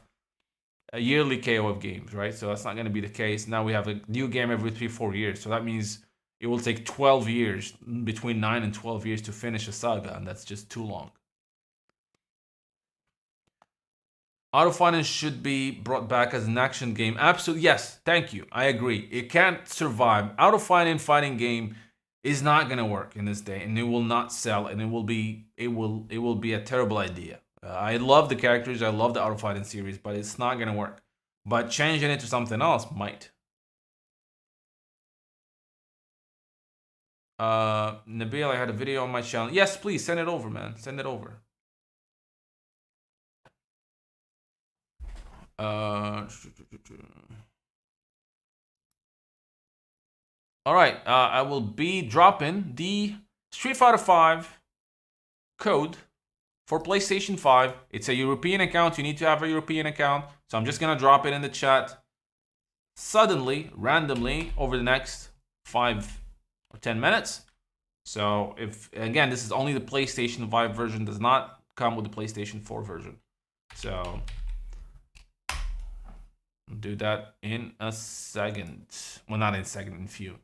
a yearly KOF games, right? So that's not going to be the case. Now we have a new game every 3-4 years. So that means it will take 12 years, between 9 and 12 years to finish a saga, and that's just too long. Auto Finance should be brought back as an action game. Absolutely, yes. Thank you. I agree. It can't survive. Auto Finance fighting game is not gonna work in this day, and it will not sell, and it will be a terrible idea. I love the characters. I love the Auto Fighting series, but it's not gonna work. But changing it to something else might. Nabil, I had a video on my channel. Yes, please send it over, man. Send it over. All right, I will be dropping the Street Fighter 5 code for PlayStation 5. It's a European account. You need to have a European account. So I'm just going to drop it in the chat suddenly, randomly, over the next 5 or 10 minutes. So if, again, this is only the PlayStation 5 version, does not come with the PlayStation 4 version. So I'll do that in a second. Well, not in a second, in a few.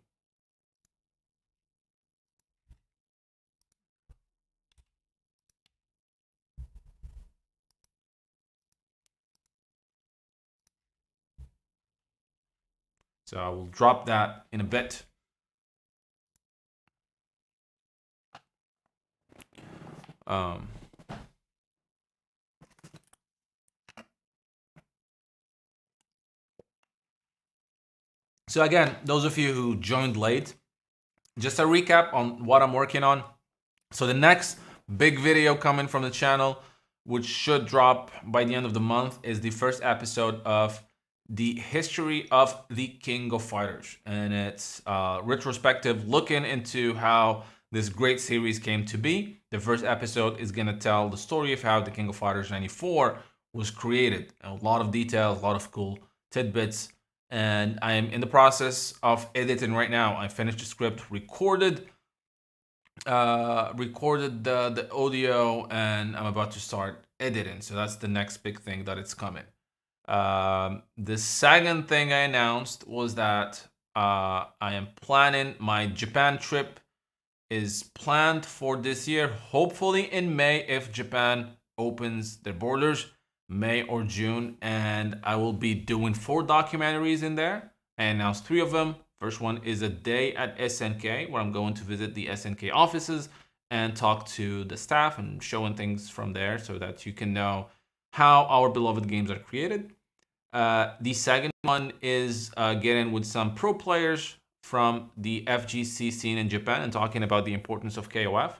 So I will drop that in a bit. So again, those of you who joined late, just a recap on what I'm working on. So the next big video coming from the channel, which should drop by the end of the month, is the first episode of the history of the King of Fighters. And it's retrospective, looking into how this great series came to be. The first episode is going to tell the story of how the King of Fighters 94 was created. A lot of details, a lot of cool tidbits. And I am in the process of editing right now. I finished the script, recorded the audio, and I'm about to start editing. So that's the next big thing that it's coming. The second thing I announced was that I am planning my Japan trip is planned for this year, hopefully in May if Japan opens their borders, May or June, and I will be doing 4 documentaries in there. I announced 3 of them. First one is a day at SNK, where I'm going to visit the SNK offices and talk to the staff and showing things from there so that you can know how our beloved games are created. The second one is getting with some pro players from the FGC scene in Japan and talking about the importance of KOF.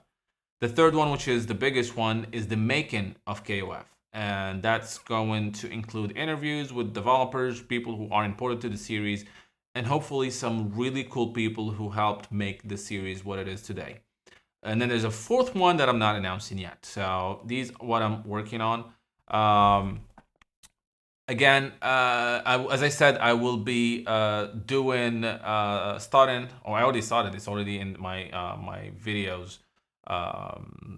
The third one, which is the biggest one, is the making of KOF. And that's going to include interviews with developers, people who are important to the series, and hopefully some really cool people who helped make the series what it is today. And then there's a fourth one that I'm not announcing yet. So these are what I'm working on. Again, as I said, I will be doing starting, or I already started. It's already in my my videos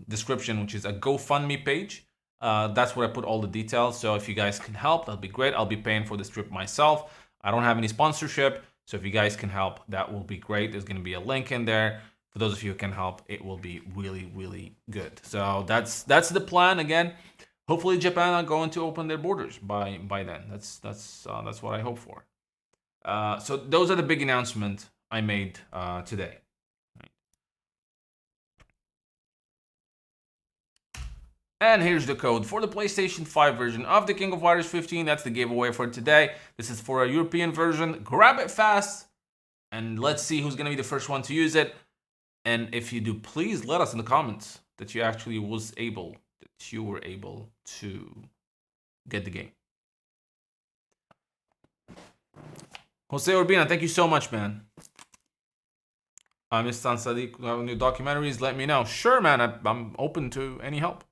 description, which is a GoFundMe page. That's where I put all the details. So if you guys can help, that'll be great. I'll be paying for this trip myself. I don't have any sponsorship, so if you guys can help, that will be great. There's going to be a link in there. For those of you who can help, it will be really, really good. So that's the plan. Again, hopefully Japan are going to open their borders by then. That's what I hope for. So those are the big announcements I made today. And here's the code for the PlayStation 5 version of the King of Fighters 15. That's the giveaway for today. This is for a European version. Grab it fast, and let's see who's going to be the first one to use it. And if you do, please let us in the comments that you actually were able to get the game. Jose Urbina, thank you so much, man. Mr. Sadiq, new documentaries, let me know. Sure, man, I'm open to any help.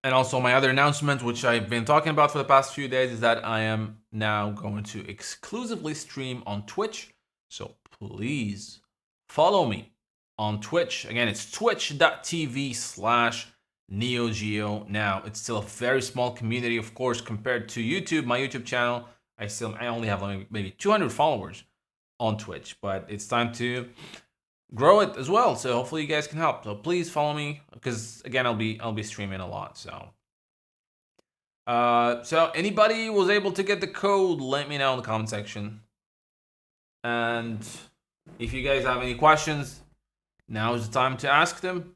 And also my other announcement, which I've been talking about for the past few days, is that I am now going to exclusively stream on Twitch. So please follow me on Twitch. Again, it's twitch.tv/NeoGeo. Now, it's still a very small community, of course, compared to YouTube. My YouTube channel, I only have like maybe 200 followers on Twitch, but it's time to grow it as well. So hopefully you guys can help. So please follow me, because again, I'll be streaming a lot. So anybody was able to get the code, let me know in the comment section. And if you guys have any questions, now is the time to ask them.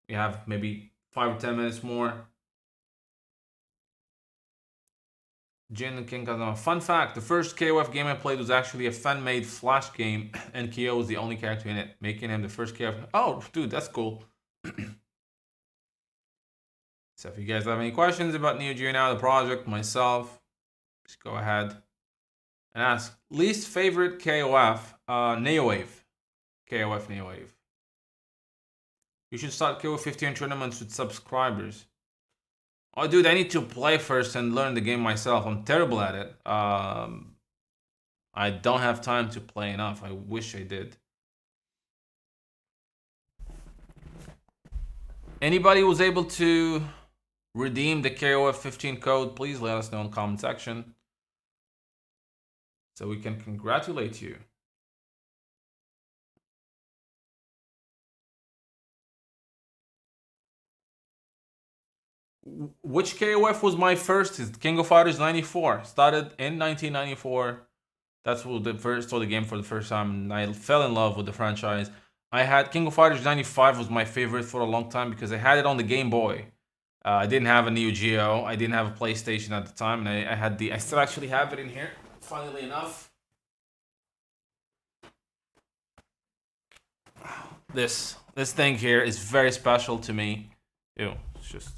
We have maybe 5 or 10 minutes more. Jin and King Kazama. Fun fact, the first KOF game I played was actually a fan-made Flash game, and Kyo was the only character in it, making him the first KOF. Oh, dude, that's cool. So if you guys have any questions about Neo Geo Now, the project, myself, just go ahead and ask. Least favorite KOF, Neowave. KOF Neowave. You should start KOF 15 tournaments with subscribers. Oh, dude, I need to play first and learn the game myself. I'm terrible at it. I don't have time to play enough. I wish I did. Anybody who was able to redeem the KOF 15 code, please let us know in the comment section so we can congratulate you. Which KOF was my first? It's King of Fighters 94. Started in 1994. That's what the first saw the game for the first time, and I fell in love with the franchise. I had King of Fighters 95 was my favorite for a long time because I had it on the Game Boy. I didn't have a Neo Geo. I didn't have a PlayStation at the time, and I still actually have it in here, funnily enough. This thing here is very special to me. Ew, it's just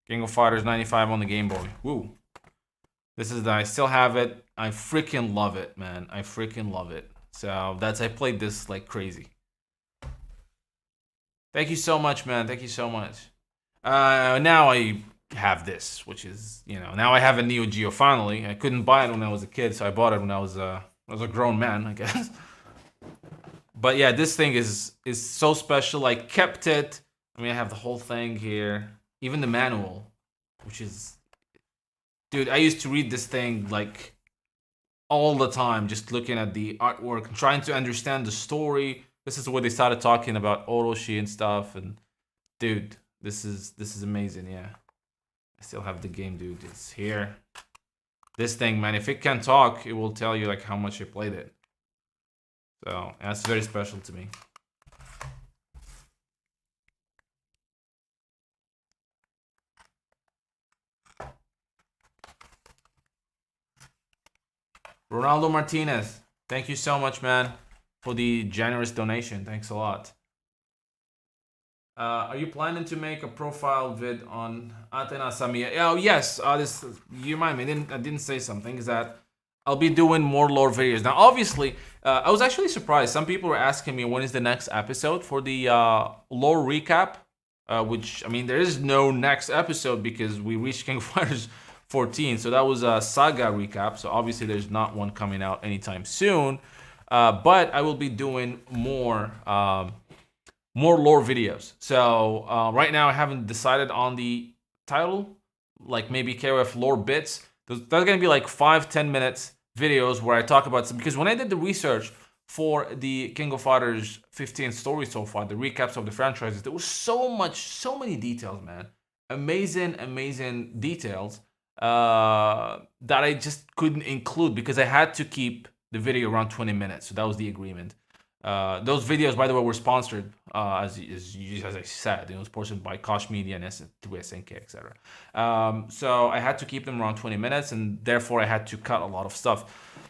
King of Fighters 95 on the Game Boy. Woo. I still have it. I freaking love it, man. I freaking love it. So I played this like crazy. Thank you so much, man. Thank you so much. Now I have this, which is, now I have a Neo Geo finally. I couldn't buy it when I was a kid, so I bought it when I was a grown man, I guess. But yeah, this thing is so special. I kept it. I mean, I have the whole thing here, even the manual, which is, dude, I used to read this thing like all the time, just looking at the artwork and trying to understand the story. This is where they started talking about Orochi and stuff, and dude, this is amazing. Yeah, I still have the game, dude. It's here. This thing, man, if it can talk, it will tell you like how much I played it. So that's very special to me. Ronaldo Martinez, thank you so much, man, for the generous donation. Thanks a lot. Are you planning to make a profile vid on Athena Samia? Oh yes. You remind me. I didn't say something. Is that I'll be doing more lore videos now. Obviously, I was actually surprised. Some people were asking me when is the next episode for the lore recap. Which, I mean, there is no next episode because we reached King of Fighters 14. So that was a saga recap. So obviously there's not one coming out anytime soon. But I will be doing more lore videos. So right now I haven't decided on the title. Like maybe KOF lore bits. That's gonna be like 5-10 minutes videos where I talk about some, because when I did the research for the King of Fighters 15 story so far, the recaps of the franchises, there was so many details, man. Amazing details that I just couldn't include because I had to keep the video around 20 minutes. So that was the agreement. Those videos, by the way, were sponsored, as I said. It was sponsored by Kosh Media and through SNK, etc. So I had to keep them around 20 minutes, and therefore I had to cut a lot of stuff.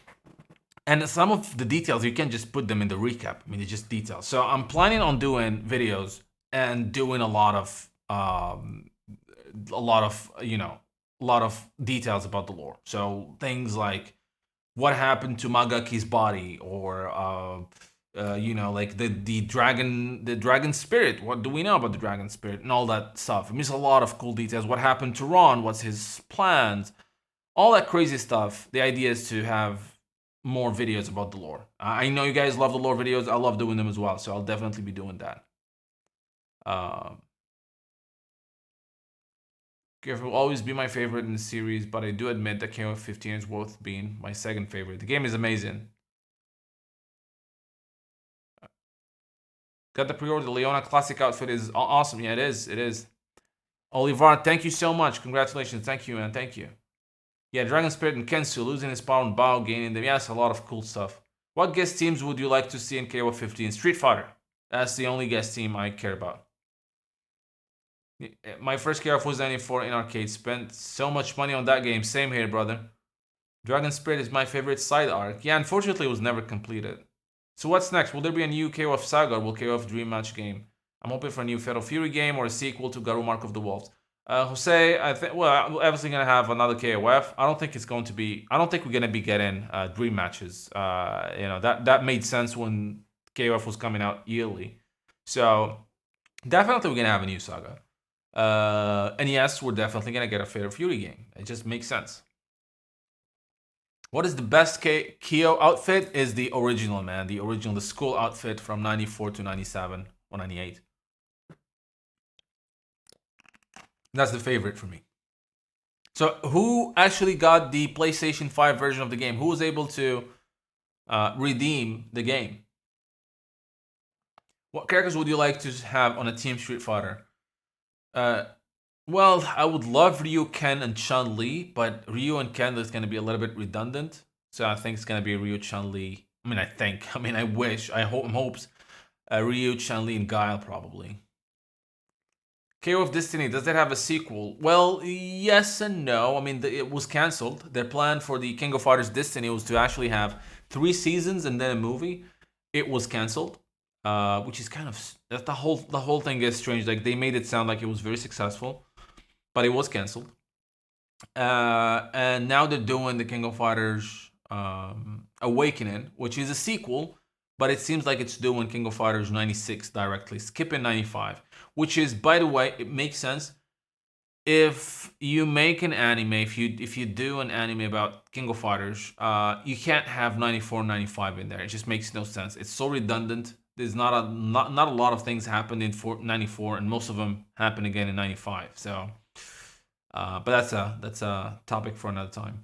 And some of the details, you can just put them in the recap. I mean, it's just details. So I'm planning on doing videos and doing a lot of details about the lore. So things like what happened to Magaki's body, or You know, like the dragon spirit. What do we know about the dragon spirit and all that stuff? It means a lot of cool details. What happened to Ron? What's his plans? All that crazy stuff. The idea is to have more videos about the lore. I know you guys love the lore videos. I love doing them as well, so I'll definitely be doing that. KOF will always be my favorite in the series, but I do admit that KOF 15 is worth being my second favorite. The game is amazing. Got the pre-order. The Leona classic outfit is awesome. Yeah, it is. It is. Olivar, thank you so much. Congratulations. Thank you, man. Thank you. Yeah, Dragon Spirit and Kensu losing his power and Bao gaining them. Yes, a lot of cool stuff. What guest teams would you like to see in KOF 15? Street Fighter. That's the only guest team I care about. My first KOF was 94 in arcade. Spent so much money on that game. Same here, brother. Dragon Spirit is my favorite side arc. Yeah, unfortunately, it was never completed. So what's next? Will there be a new KOF Saga or will KOF Dream Match game? I'm hoping for a new Fatal Fury game or a sequel to Garou Mark of the Wolves. Jose, I think we're obviously gonna have another KOF. I don't think it's going to be. I don't think we're gonna be getting dream matches. You know that made sense when KOF was coming out yearly. So definitely we're gonna have a new saga. And yes, we're definitely gonna get a Fatal Fury game. It just makes sense. What is the best Kyo outfit? Is the original, man. The original, the school outfit from 94 to 97 or 98. That's the favorite for me. So who actually got the PlayStation 5 version of the game? Who was able to redeem the game? What characters would you like to have on a Team Street Fighter? Well, I would love Ryu, Ken, and Chun-Li, but Ryu and Ken is going to be a little bit redundant. So I think it's going to be Ryu, Chun-Li. I wish, I hopes. Ryu, Chun-Li, and Guile, probably. KO of Destiny, does that have a sequel? Well, yes and no. I mean, it was cancelled. Their plan for the King of Fighters Destiny was to actually have 3 seasons and then a movie. It was cancelled, which is kind of the whole thing is strange. Like they made it sound like it was very successful, but it was cancelled. And now they're doing the King of Fighters Awakening, which is a sequel, but it seems like it's doing King of Fighters 96 directly, skipping 95, which is, by the way, it makes sense. If you make an anime, if you do an anime about King of Fighters, you can't have 94, 95 in there. It just makes no sense. It's so redundant. There's not a lot of things happen in 94, and most of them happen again in 95. So, but that's a topic for another time.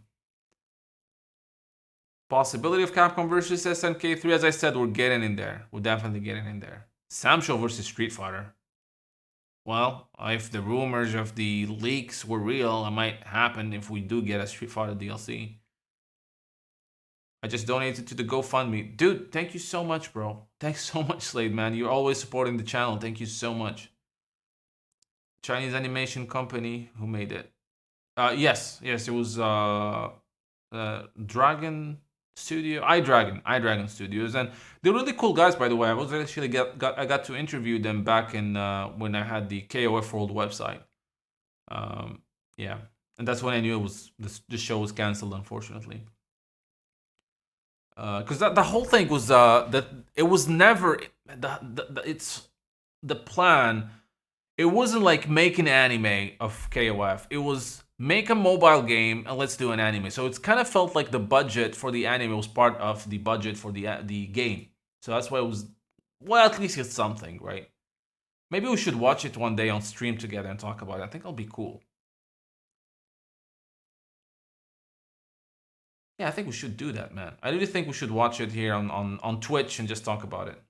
Possibility of Capcom versus SNK3, as I said, we're getting in there. We're definitely getting in there. Samsho versus Street Fighter. Well, if the rumors of the leaks were real, it might happen if we do get a Street Fighter DLC. I just donated to the GoFundMe. Dude, thank you so much, bro. Thanks so much, Slade, man. You're always supporting the channel. Thank you so much. Chinese animation company, who made it? Yes, it was Dragon Studio, iDragon Studios, and they're really cool guys, by the way. I was actually I got to interview them back in when I had the KOF World website. Yeah, and that's when I knew it was the show was canceled, unfortunately. Because the whole thing was that it was never it's the plan. It wasn't like make an anime of KOF. It was make a mobile game and let's do an anime. So it's kind of felt like the budget for the anime was part of the budget for the game. So that's why it was, well, at least it's something, right? Maybe we should watch it one day on stream together and talk about it. I think it'll be cool. Yeah, I think we should do that, man. I really think we should watch it here on Twitch and just talk about it.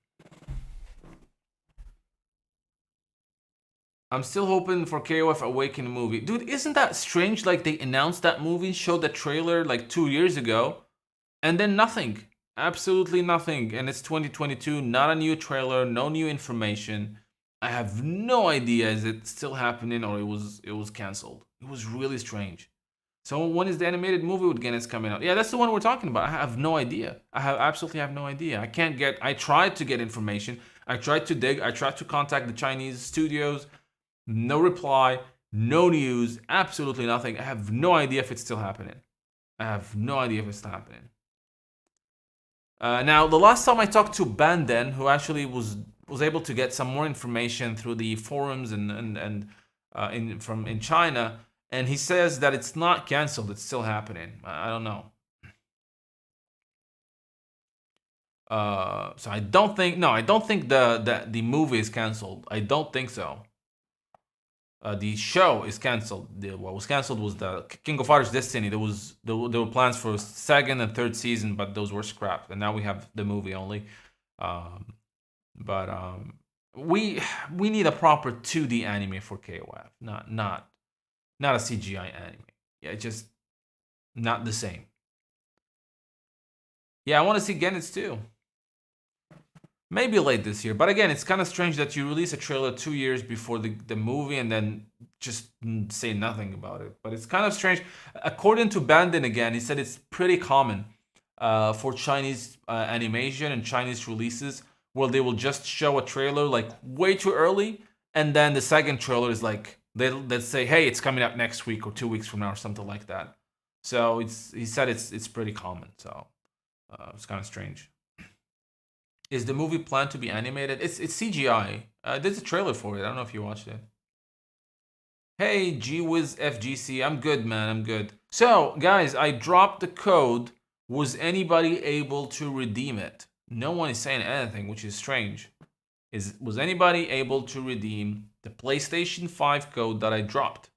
I'm still hoping for KOF Awakening movie. Dude, isn't that strange? Like, they announced that movie, showed the trailer like 2 years ago, and then nothing. Absolutely nothing. And it's 2022, not a new trailer, no new information. I have no idea, is it still happening or it was canceled. It was really strange. So when is the animated movie with Guinness coming out? Yeah, that's the one we're talking about. I have no idea. I absolutely have no idea. I tried to get information. I tried to dig. I tried to contact the Chinese studios. No reply, no news, absolutely nothing. I have no idea if it's still happening. I have no idea if it's still happening. Now, the last time I talked to Banden, who actually was able to get some more information through the forums and in China, and he says that it's not canceled; it's still happening. I don't know. So I don't think no, I don't think the movie is canceled. I don't think so. The show is canceled. What was canceled was the King of Fighters Destiny. There were plans for second and third season, but those were scrapped, and now we have the movie only. Um, but we need a proper 2D anime for KOF, not a CGI anime. Yeah, just not the same. Yeah, I want to see Genets too. Maybe late this year. But again, it's kind of strange that you release a trailer 2 years before the movie and then just say nothing about it. But it's kind of strange. According to Bandin again, he said it's pretty common for Chinese animation and Chinese releases where they will just show a trailer like way too early, and then the second trailer is like they'll say, "Hey, it's coming out next week or 2 weeks from now or something like that." So he said it's pretty common. So it's kind of strange. Is the movie planned to be animated? It's CGI. There's a trailer for it. I don't know if you watched it. Hey, GWiz FGC. I'm good, man. I'm good. So, guys, I dropped the code. Was anybody able to redeem it? No one is saying anything, which is strange. Was anybody able to redeem the PlayStation 5 code that I dropped?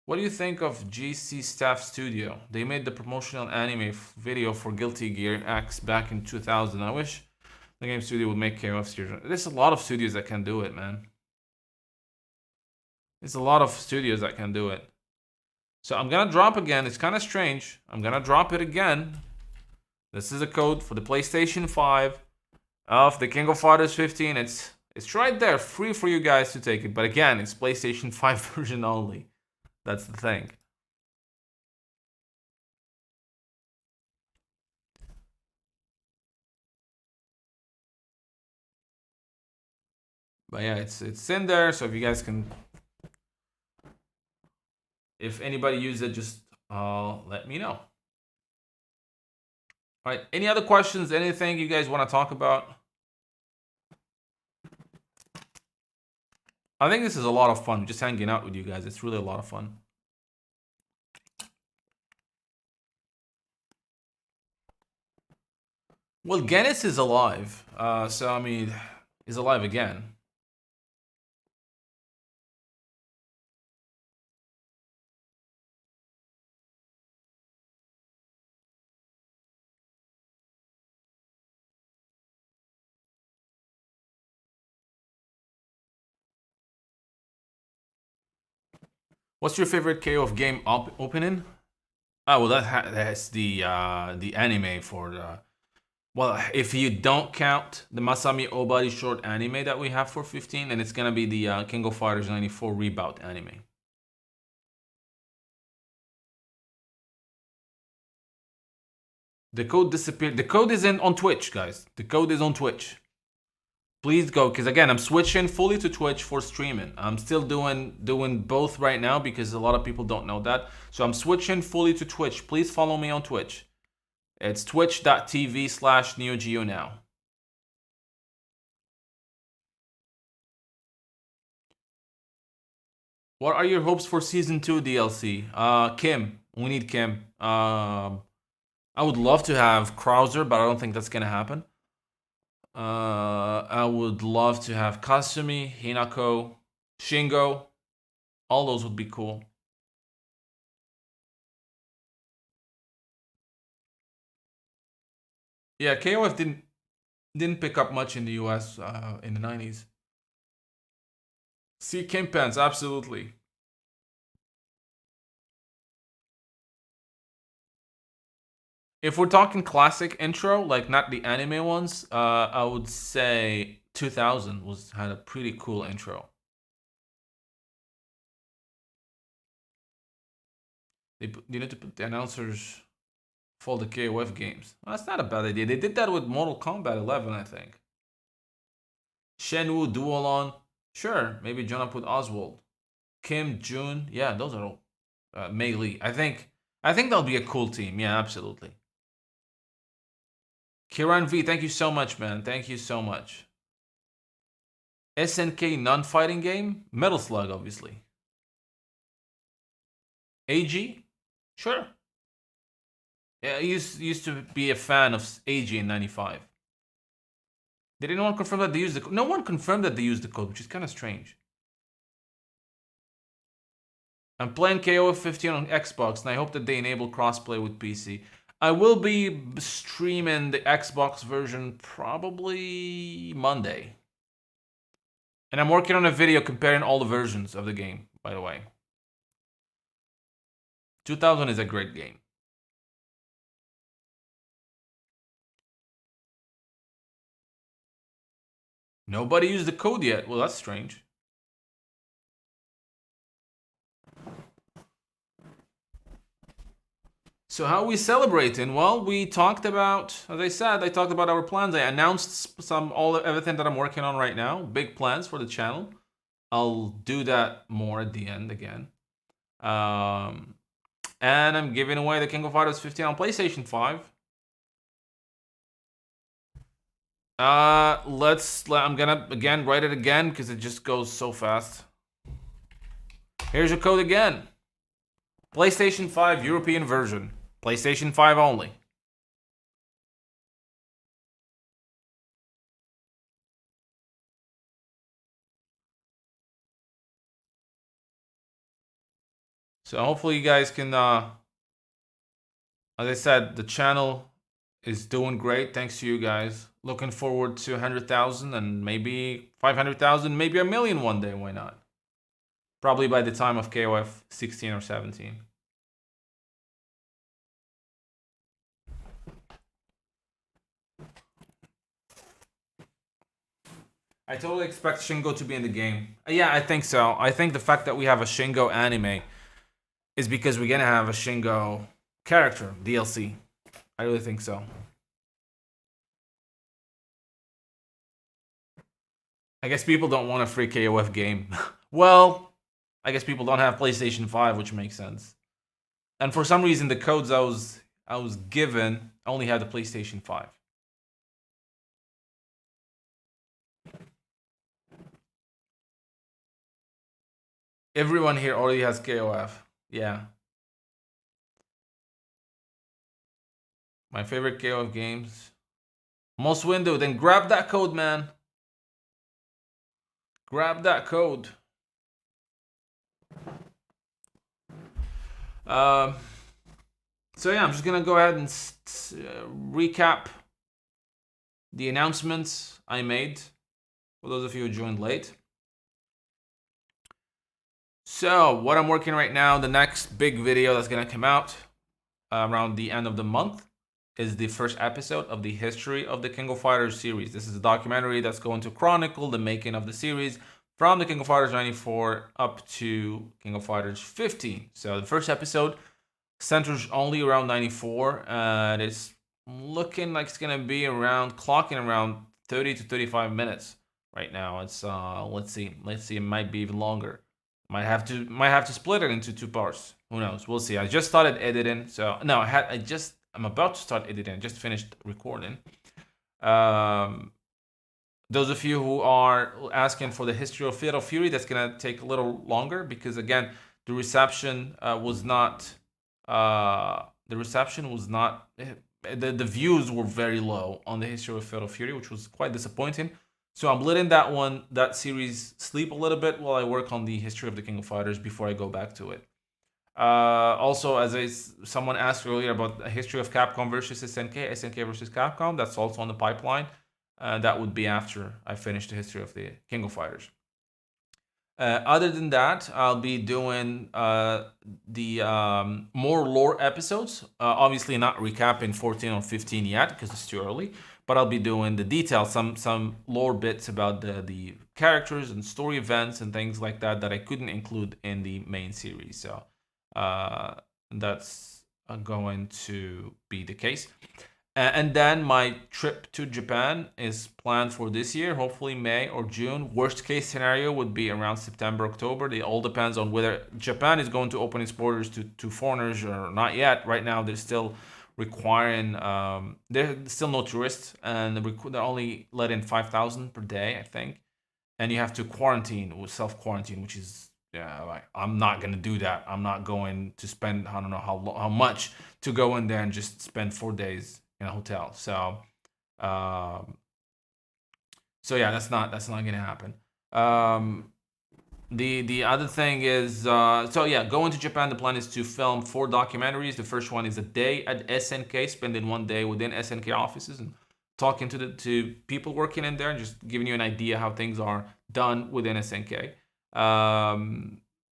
What do you think of GC Staff Studio? They made the promotional anime video for Guilty Gear X back in 2000. I wish the game studio would make KOF series. There's a lot of studios that can do it, man. There's a lot of studios that can do it. So I'm gonna drop again. It's kind of strange. I'm gonna drop it again. This is a code for the PlayStation 5 of the King of Fighters 15. It's right there, free for you guys to take it. But again, it's PlayStation 5 version only. That's the thing. But yeah, it's in there. So if you guys can, if anybody used it, just let me know. All right. Any other questions? Anything you guys want to talk about? I think this is a lot of fun. Just hanging out with you guys. It's really a lot of fun. Well, Genis is alive. So I mean, he's alive again. What's your favorite KO of game opening? Oh well, that's the anime for the. Well, if you don't count the Masami Obari short anime that we have for 15, and it's gonna be the King of Fighters 94 Reboot anime. The code disappeared. The code is on Twitch, guys. The code is on Twitch. Please go, because again, I'm switching fully to Twitch for streaming. I'm still doing both right now because a lot of people don't know that. So I'm switching fully to Twitch. Please follow me on Twitch. It's twitch.tv/NeoGeo now. What are your hopes for season 2 DLC? Kim. We need Kim. I would love to have Krauser, but I don't think that's gonna happen. I would love to have Kasumi, Hinako, Shingo. All those would be cool. Yeah, KOF didn't pick up much in the US in the 90s. See Kim Pence, absolutely. If we're talking classic intro, like not the anime ones, I would say 2000 had a pretty cool intro. They need to put the announcers for the KOF games. Well, that's not a bad idea. They did that with Mortal Kombat 11, I think. Shenwu, Duolon. Sure, maybe Jonah put Oswald. Kim, June. Yeah, those are all Melee. I think that'll be a cool team. Yeah, absolutely. Kiran V, thank you so much, man. Thank you so much. SNK non-fighting game? Metal Slug, obviously. AG? Sure. Yeah, I used to be a fan of AG in 95. Did anyone confirm that they used the code? No one confirmed that they used the code, which is kind of strange. I'm playing KOF 15 on Xbox, and I hope that they enable crossplay with PC. I will be streaming the Xbox version probably Monday. And I'm working on a video comparing all the versions of the game, by the way. 2000 is a great game. Nobody used the code yet. Well, that's strange. So how are we celebrating? Well, we talked about, as I said, I talked about our plans. I announced everything that I'm working on right now. Big plans for the channel. I'll do that more at the end again. And I'm giving away the King of Fighters 15 on PlayStation 5. I'm gonna again write it again because it just goes so fast. Here's your code again. PlayStation 5 European version. PlayStation 5 only. So hopefully you guys can, as I said, the channel is doing great thanks to you guys. Looking forward to 100,000 and maybe 500,000, maybe a million one day, why not? Probably by the time of KOF 16 or 17. I totally expect Shingo to be in the game. Yeah, I think so. I think the fact that we have a Shingo anime is because we're gonna have a Shingo character DLC. I really think so. I guess people don't want a free KOF game. Well, I guess people don't have PlayStation 5, which makes sense. And for some reason, the codes I was given only had the PlayStation 5. Everyone here already has KOF. Yeah. My favorite KOF games. Most window. Then grab that code, man. Grab that code. So yeah, I'm just gonna go ahead and recap the announcements I made for those of you who joined late. So what I'm working right now, the next big video that's gonna come out around the end of the month is the first episode of the History of the King of Fighters series. This is a documentary that's going to chronicle the making of the series from the King of Fighters 94 up to King of Fighters 15. So the first episode centers only around 94, and it's looking like it's gonna be clocking around 30 to 35 minutes right now. It's let's see, it might be even longer. Might have to split it into two parts. Who knows? We'll see. I just started editing, so no, I'm about to start editing. I just finished recording. Those of you who are asking for the history of Fatal Fury, that's gonna take a little longer because again, the reception was not. The views were very low on the history of Fatal Fury, which was quite disappointing. So I'm letting that series sleep a little bit while I work on the history of the King of Fighters before I go back to it. Also, someone asked earlier about the history of Capcom versus SNK versus Capcom, that's also on the pipeline. That would be after I finish the history of the King of Fighters. Other than that, I'll be doing the more lore episodes. Obviously, not recapping 14 or 15 yet because it's too early. But I'll be doing the details, some lore bits about the characters and story events and things like that I couldn't include in the main series. So that's going to be the case. And then my trip to Japan is planned for this year, hopefully May or June. Worst case scenario would be around September, October. It all depends on whether Japan is going to open its borders to foreigners or not yet. Right now, they're still requiring, there's still no tourists, and they're only letting 5,000 per day, I think. And you have to quarantine with self quarantine, which is, yeah, like, I'm not gonna do that. I'm not going to spend, I don't know how much to go in there and just spend 4 days in a hotel. Um, so yeah, that's not gonna happen. Um, the other thing is, so yeah, going to Japan. The plan is to film 4 documentaries. The first one is a day at SNK, spending one day within SNK offices and talking to people working in there and just giving you an idea how things are done within SNK.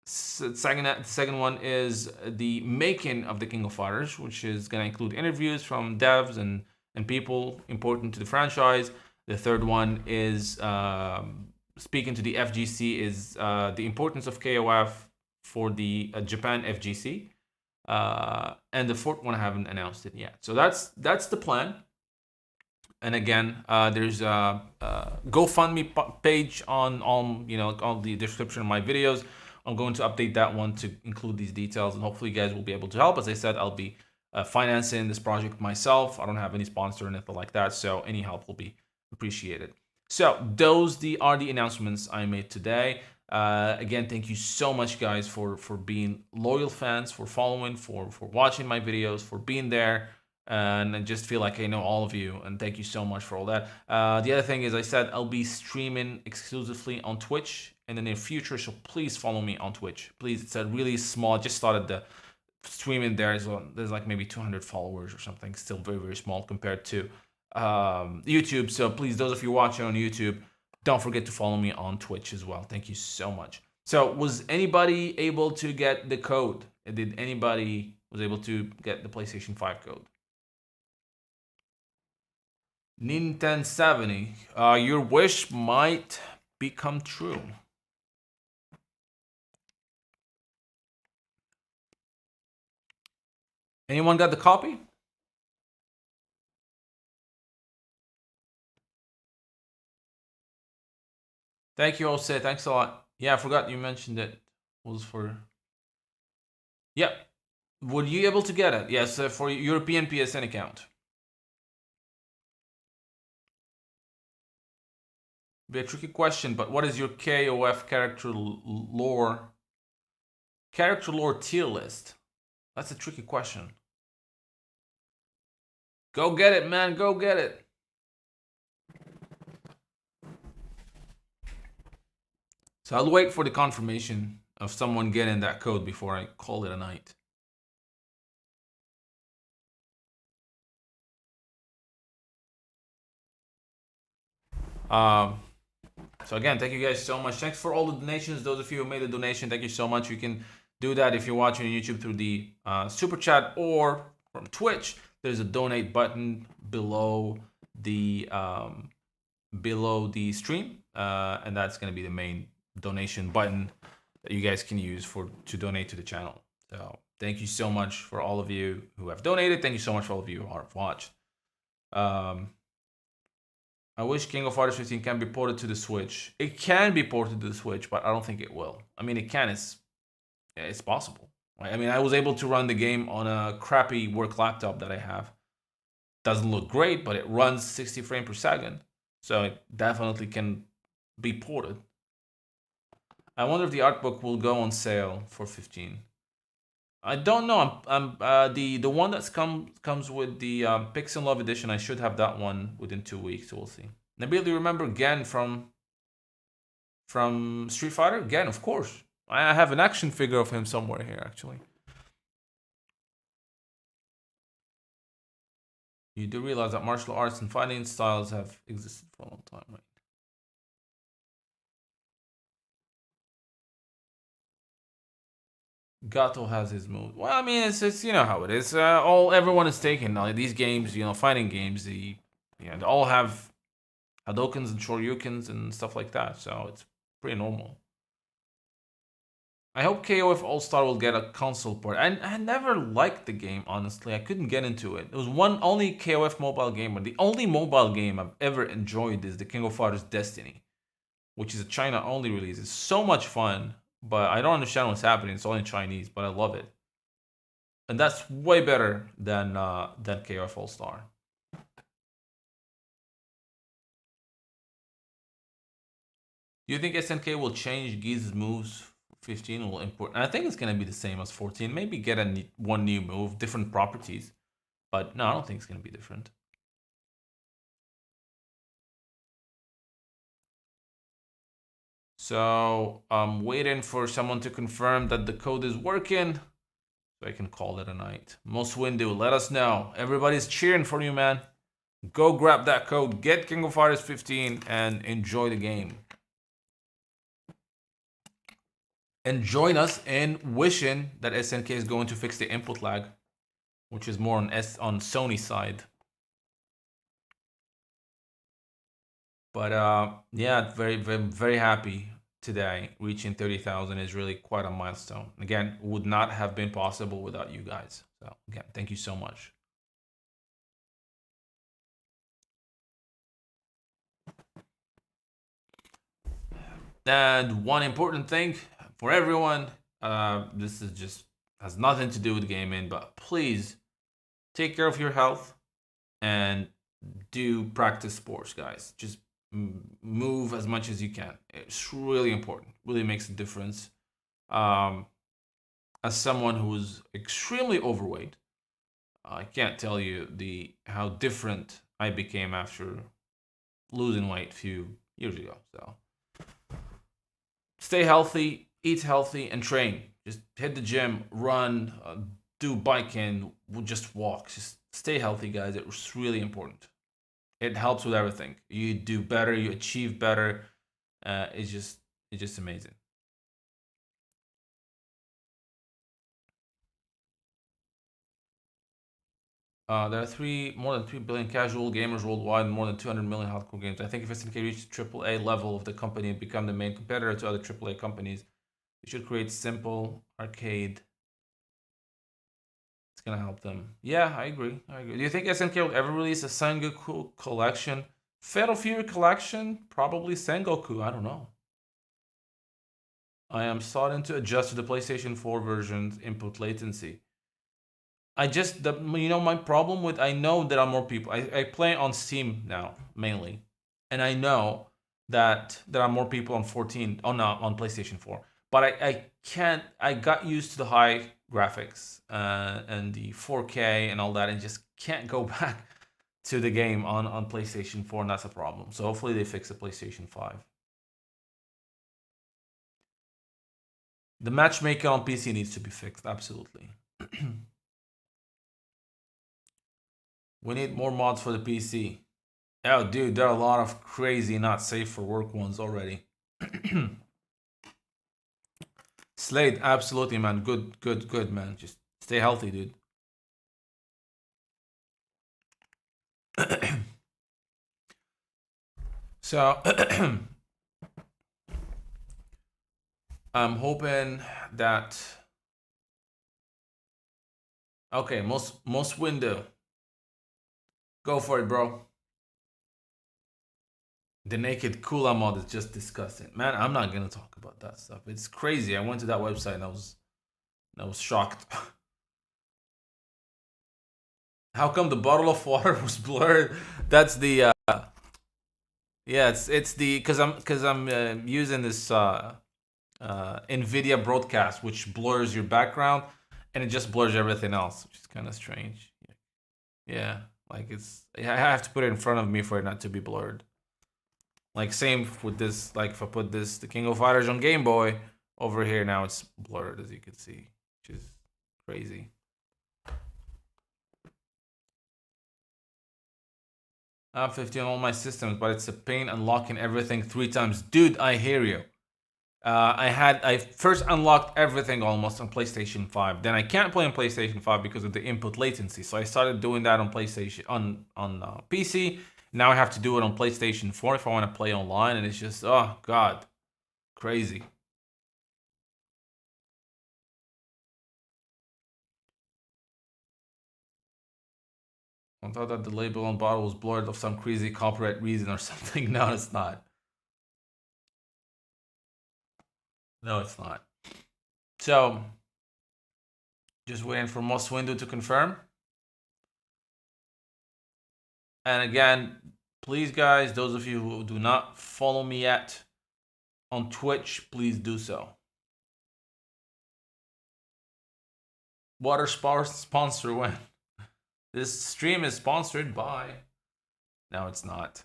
Second one is the making of the King of Fighters, which is going to include interviews from devs and people important to the franchise. The third one is speaking to the FGC, is the importance of KOF for the Japan FGC. And the fourth one, I haven't announced it yet. So that's the plan. And again, there's a GoFundMe page on the description of my videos. I'm going to update that one to include these details, and hopefully you guys will be able to help. As I said, I'll be financing this project myself. I don't have any sponsor or anything like that, so any help will be appreciated. So those are the announcements I made today. Again, thank you so much, guys, for being loyal fans, for following, for watching my videos, for being there. And I just feel like I know all of you, and thank you so much for all that. The other thing is, I said I'll be streaming exclusively on Twitch in the near future, so please follow me on Twitch. Please, it's a really small, just started the streaming there as well. There's like maybe 200 followers or something, still very, very small compared to YouTube. So please, those of you watching on YouTube, don't forget to follow me on Twitch as well. Thank you so much. So was anybody able to get the code? Did anybody was able to get the PlayStation 5 code? Nintendo 70, your wish might become true. Anyone got the copy? Thank you, Jose. Thanks a lot. Yeah, I forgot you mentioned it was for. Yep. Were you able to get it? Yes, for European PSN account. Be a tricky question, but what is your KOF character lore tier list? That's a tricky question. Go get it, man. Go get it. So I'll wait for the confirmation of someone getting that code before I call it a night. So again, thank you guys so much. Thanks for all the donations. Those of you who made a donation, thank you so much. You can do that if you're watching on YouTube through the super chat or from Twitch. There's a donate button below the stream, and that's going to be the main donation button that you guys can use to donate to the channel. So thank you so much for all of you who have donated. Thank you so much for all of you who have watched. I wish King of Fighters 15 can be ported to the Switch. It can be ported to the Switch, but I don't think it will. I mean, it can. It's possible. Right? I mean, I was able to run the game on a crappy work laptop that I have. Doesn't look great, but it runs 60 frames per second. So it definitely can be ported. I wonder if the art book will go on sale for 15. I don't know. The one that's comes with the Pixel Love edition. I should have that one within 2 weeks. So we'll see. Nabil, do you remember Gen from Street Fighter? Gen, of course. I have an action figure of him somewhere here, actually. You do realize that martial arts and fighting styles have existed for a long time, right? Gato has his move. Well, I mean, it's you know how it is. Everyone is taking these games, fighting games. They all have Hadokens and Shoryukens and stuff like that. So it's pretty normal. I hope KOF All Star will get a console port. I never liked the game, honestly. I couldn't get into it. It was one only KOF mobile game, but the only mobile game I've ever enjoyed is the King of Fighters Destiny, which is a China only release. It's so much fun, but I don't understand what's happening. It's all in Chinese, but I love it. And that's way better than KOF All Star. Do you think SNK will change Geeze's moves? 15 will import. I think it's gonna be the same as 14. Maybe get one new move, different properties. But no, I don't think it's gonna be different. So I'm waiting for someone to confirm that the code is working, so I can call it a night. Most window, let us know. Everybody's cheering for you, man. Go grab that code, get King of Fighters 15, and enjoy the game. And join us in wishing that SNK is going to fix the input lag, which is more on Sony's side. But yeah, very happy today. Reaching 30,000 is really quite a milestone. Again, would not have been possible without you guys. So again, thank you so much. And one important thing for everyone, this is just has nothing to do with gaming, but please take care of your health and do practice sports, guys. Just move as much as you can. It's really important. Really makes a difference. As someone who's extremely overweight, I can't tell you how different I became after losing weight a few years ago. So stay healthy, eat healthy, and train. Just hit the gym, run, do biking, just walk. Just stay healthy, guys. It's really important. It helps with everything. You do better, you achieve better. It's just amazing. There are more than 3 billion casual gamers worldwide and more than 200 million hardcore games. I think if SNK reaches AAA level of the company and become the main competitor to other AAA companies, we should create simple arcade. It's gonna help them. Yeah, I agree. Do you think SNK will ever release a Sengoku collection? Fatal Fury collection? Probably Sengoku. I don't know. I am starting to adjust to the PlayStation 4 version's input latency. My problem with, I know there are more people. I play on Steam now mainly, and I know that there are more people on 14 on PlayStation 4. But I can't. I got used to the high graphics and the 4K and all that, and just can't go back to the game on PlayStation 4, and that's a problem. So hopefully they fix the PlayStation 5. The matchmaking on PC needs to be fixed, absolutely. We need more mods for the PC. Oh, dude, there are a lot of crazy, not safe for work ones already. Slade, absolutely, man. Good, man. Just stay healthy, dude. So, I'm hoping that. Okay, most window. Go for it, bro. The naked Kula mod is just disgusting, man. I'm not gonna talk about that stuff. It's crazy. I went to that website and I was shocked. How come the bottle of water was blurred? That's the yeah. It's the because I'm using this NVIDIA broadcast, which blurs your background and it just blurs everything else, which is kind of strange. Yeah, like I have to put it in front of me for it not to be blurred. Like same with this, like if I put the King of Fighters on Game Boy over here, now it's blurred as you can see, which is crazy. I have 50 on all my systems, but it's a pain unlocking everything 3 times. Dude, I hear you. I first unlocked everything almost on PlayStation 5. Then I can't play on PlayStation 5 because of the input latency. So I started doing that on PlayStation on PC. Now I have to do it on PlayStation 4 if I want to play online, and it's just, oh god, crazy. I thought that the label on bottle was blurred of some crazy copyright reason or something. No, it's not. No, it's not. So, just waiting for Moss Window to confirm. And again, please, guys, those of you who do not follow me yet on Twitch, please do so. Water sponsor when? This stream is sponsored by... No, it's not.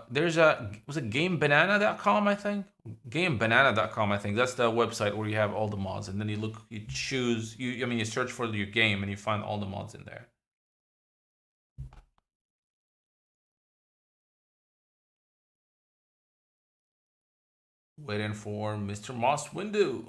There's was it gamebanana.com, I think? Gamebanana.com, I think. That's the website where you have all the mods, and then you choose, you search for your game and you find all the mods in there. Waiting for Mr. Moss Window.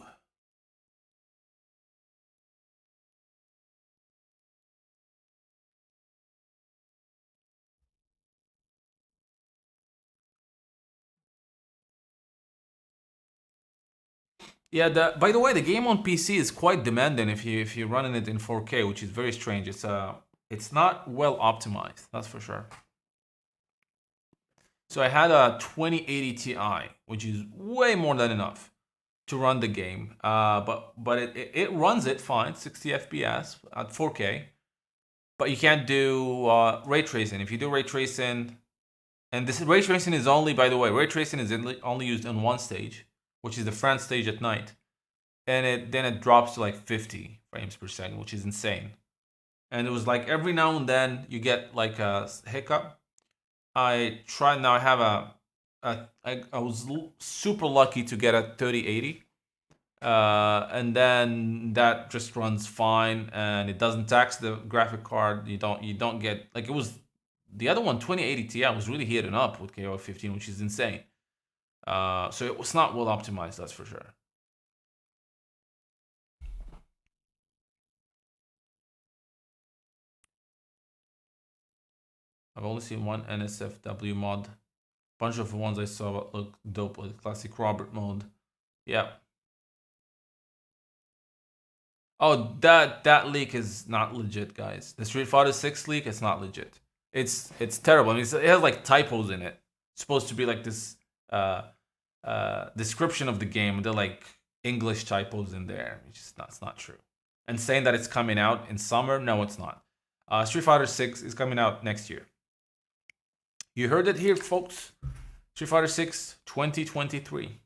Yeah, by the way, the game on PC is quite demanding if you're running it in 4K, which is very strange. It's not well optimized, that's for sure. So I had a 2080 Ti, which is way more than enough to run the game. But it runs it fine, 60 FPS at 4K. But you can't do ray tracing. If you do ray tracing, and this ray tracing is only, by the way, ray tracing is only used on one stage, which is the front stage at night, and then it drops to like 50 frames per second, which is insane. And it was like every now and then you get like a hiccup. I tried. Now I have I was super lucky to get a 3080, and then that just runs fine, and it doesn't tax the graphic card. You don't get, like, it was the other one, 2080 Ti, was really heating up with KO 15, which is insane. So it was not well optimized, that's for sure. I've only seen one NSFW mod. Bunch of ones I saw look dope, like classic Robert mode. Yeah. Oh, that leak is not legit, guys. The Street Fighter 6 leak, it's not legit. It's terrible. I mean, it has like typos in it. It's supposed to be like this description of the game. They're like English typos in there, which is not, it's not true. And saying that it's coming out in summer, no, it's not. Street Fighter 6 is coming out next year. You heard it here, folks. Street Fighter 6 2023.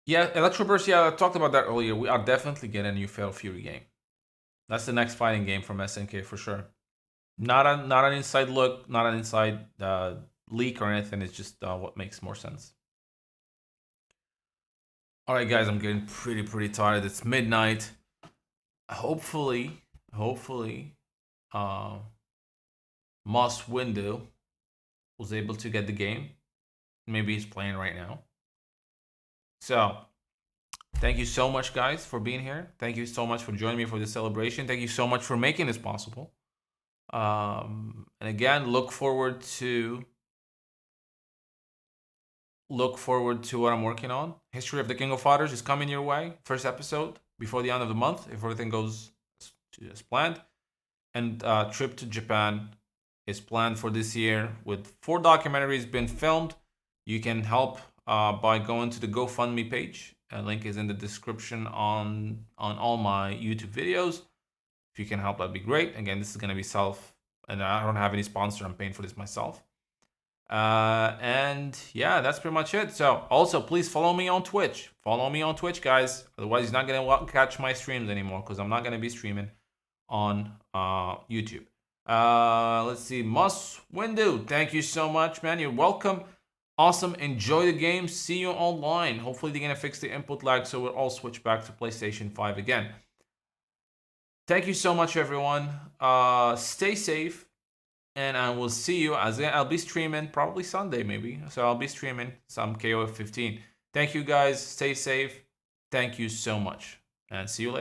Yeah, Electroburst, yeah, I talked about that earlier. We are definitely getting a new Fatal Fury game. That's the next fighting game from SNK for sure. Not an inside look, not an inside leak or anything. It's just what makes more sense. All right, guys, I'm getting pretty tired. It's midnight. Hopefully, Moss Window was able to get the game. Maybe he's playing right now. So, thank you so much, guys, for being here. Thank you so much for joining me for this celebration. Thank you so much for making this possible. And again, look forward to what I'm working on. History of the King of Fighters is coming your way. First episode before the end of the month, if everything goes as planned. And trip to Japan is planned for this year with 4 documentaries being filmed. You can help by going to the GoFundMe page. A link is in the description on all my YouTube videos. If you can help, that'd be great. Again, this is going to be self, and I don't have any sponsor. I'm paying for this myself. And yeah, that's pretty much it. So also, please follow me on Twitch. Follow me on Twitch, guys. Otherwise, you're not going to catch my streams anymore because I'm not going to be streaming on YouTube. Let's see. Moss Window, thank you so much, man. You're welcome. Awesome. Enjoy the game. See you online. Hopefully, they're going to fix the input lag so we'll all switch back to PlayStation 5 again. Thank you so much, everyone. Stay safe. And I will see you, as I'll be streaming probably Sunday maybe. So I'll be streaming some KOF 15. Thank you, guys. Stay safe. Thank you so much. And see you later.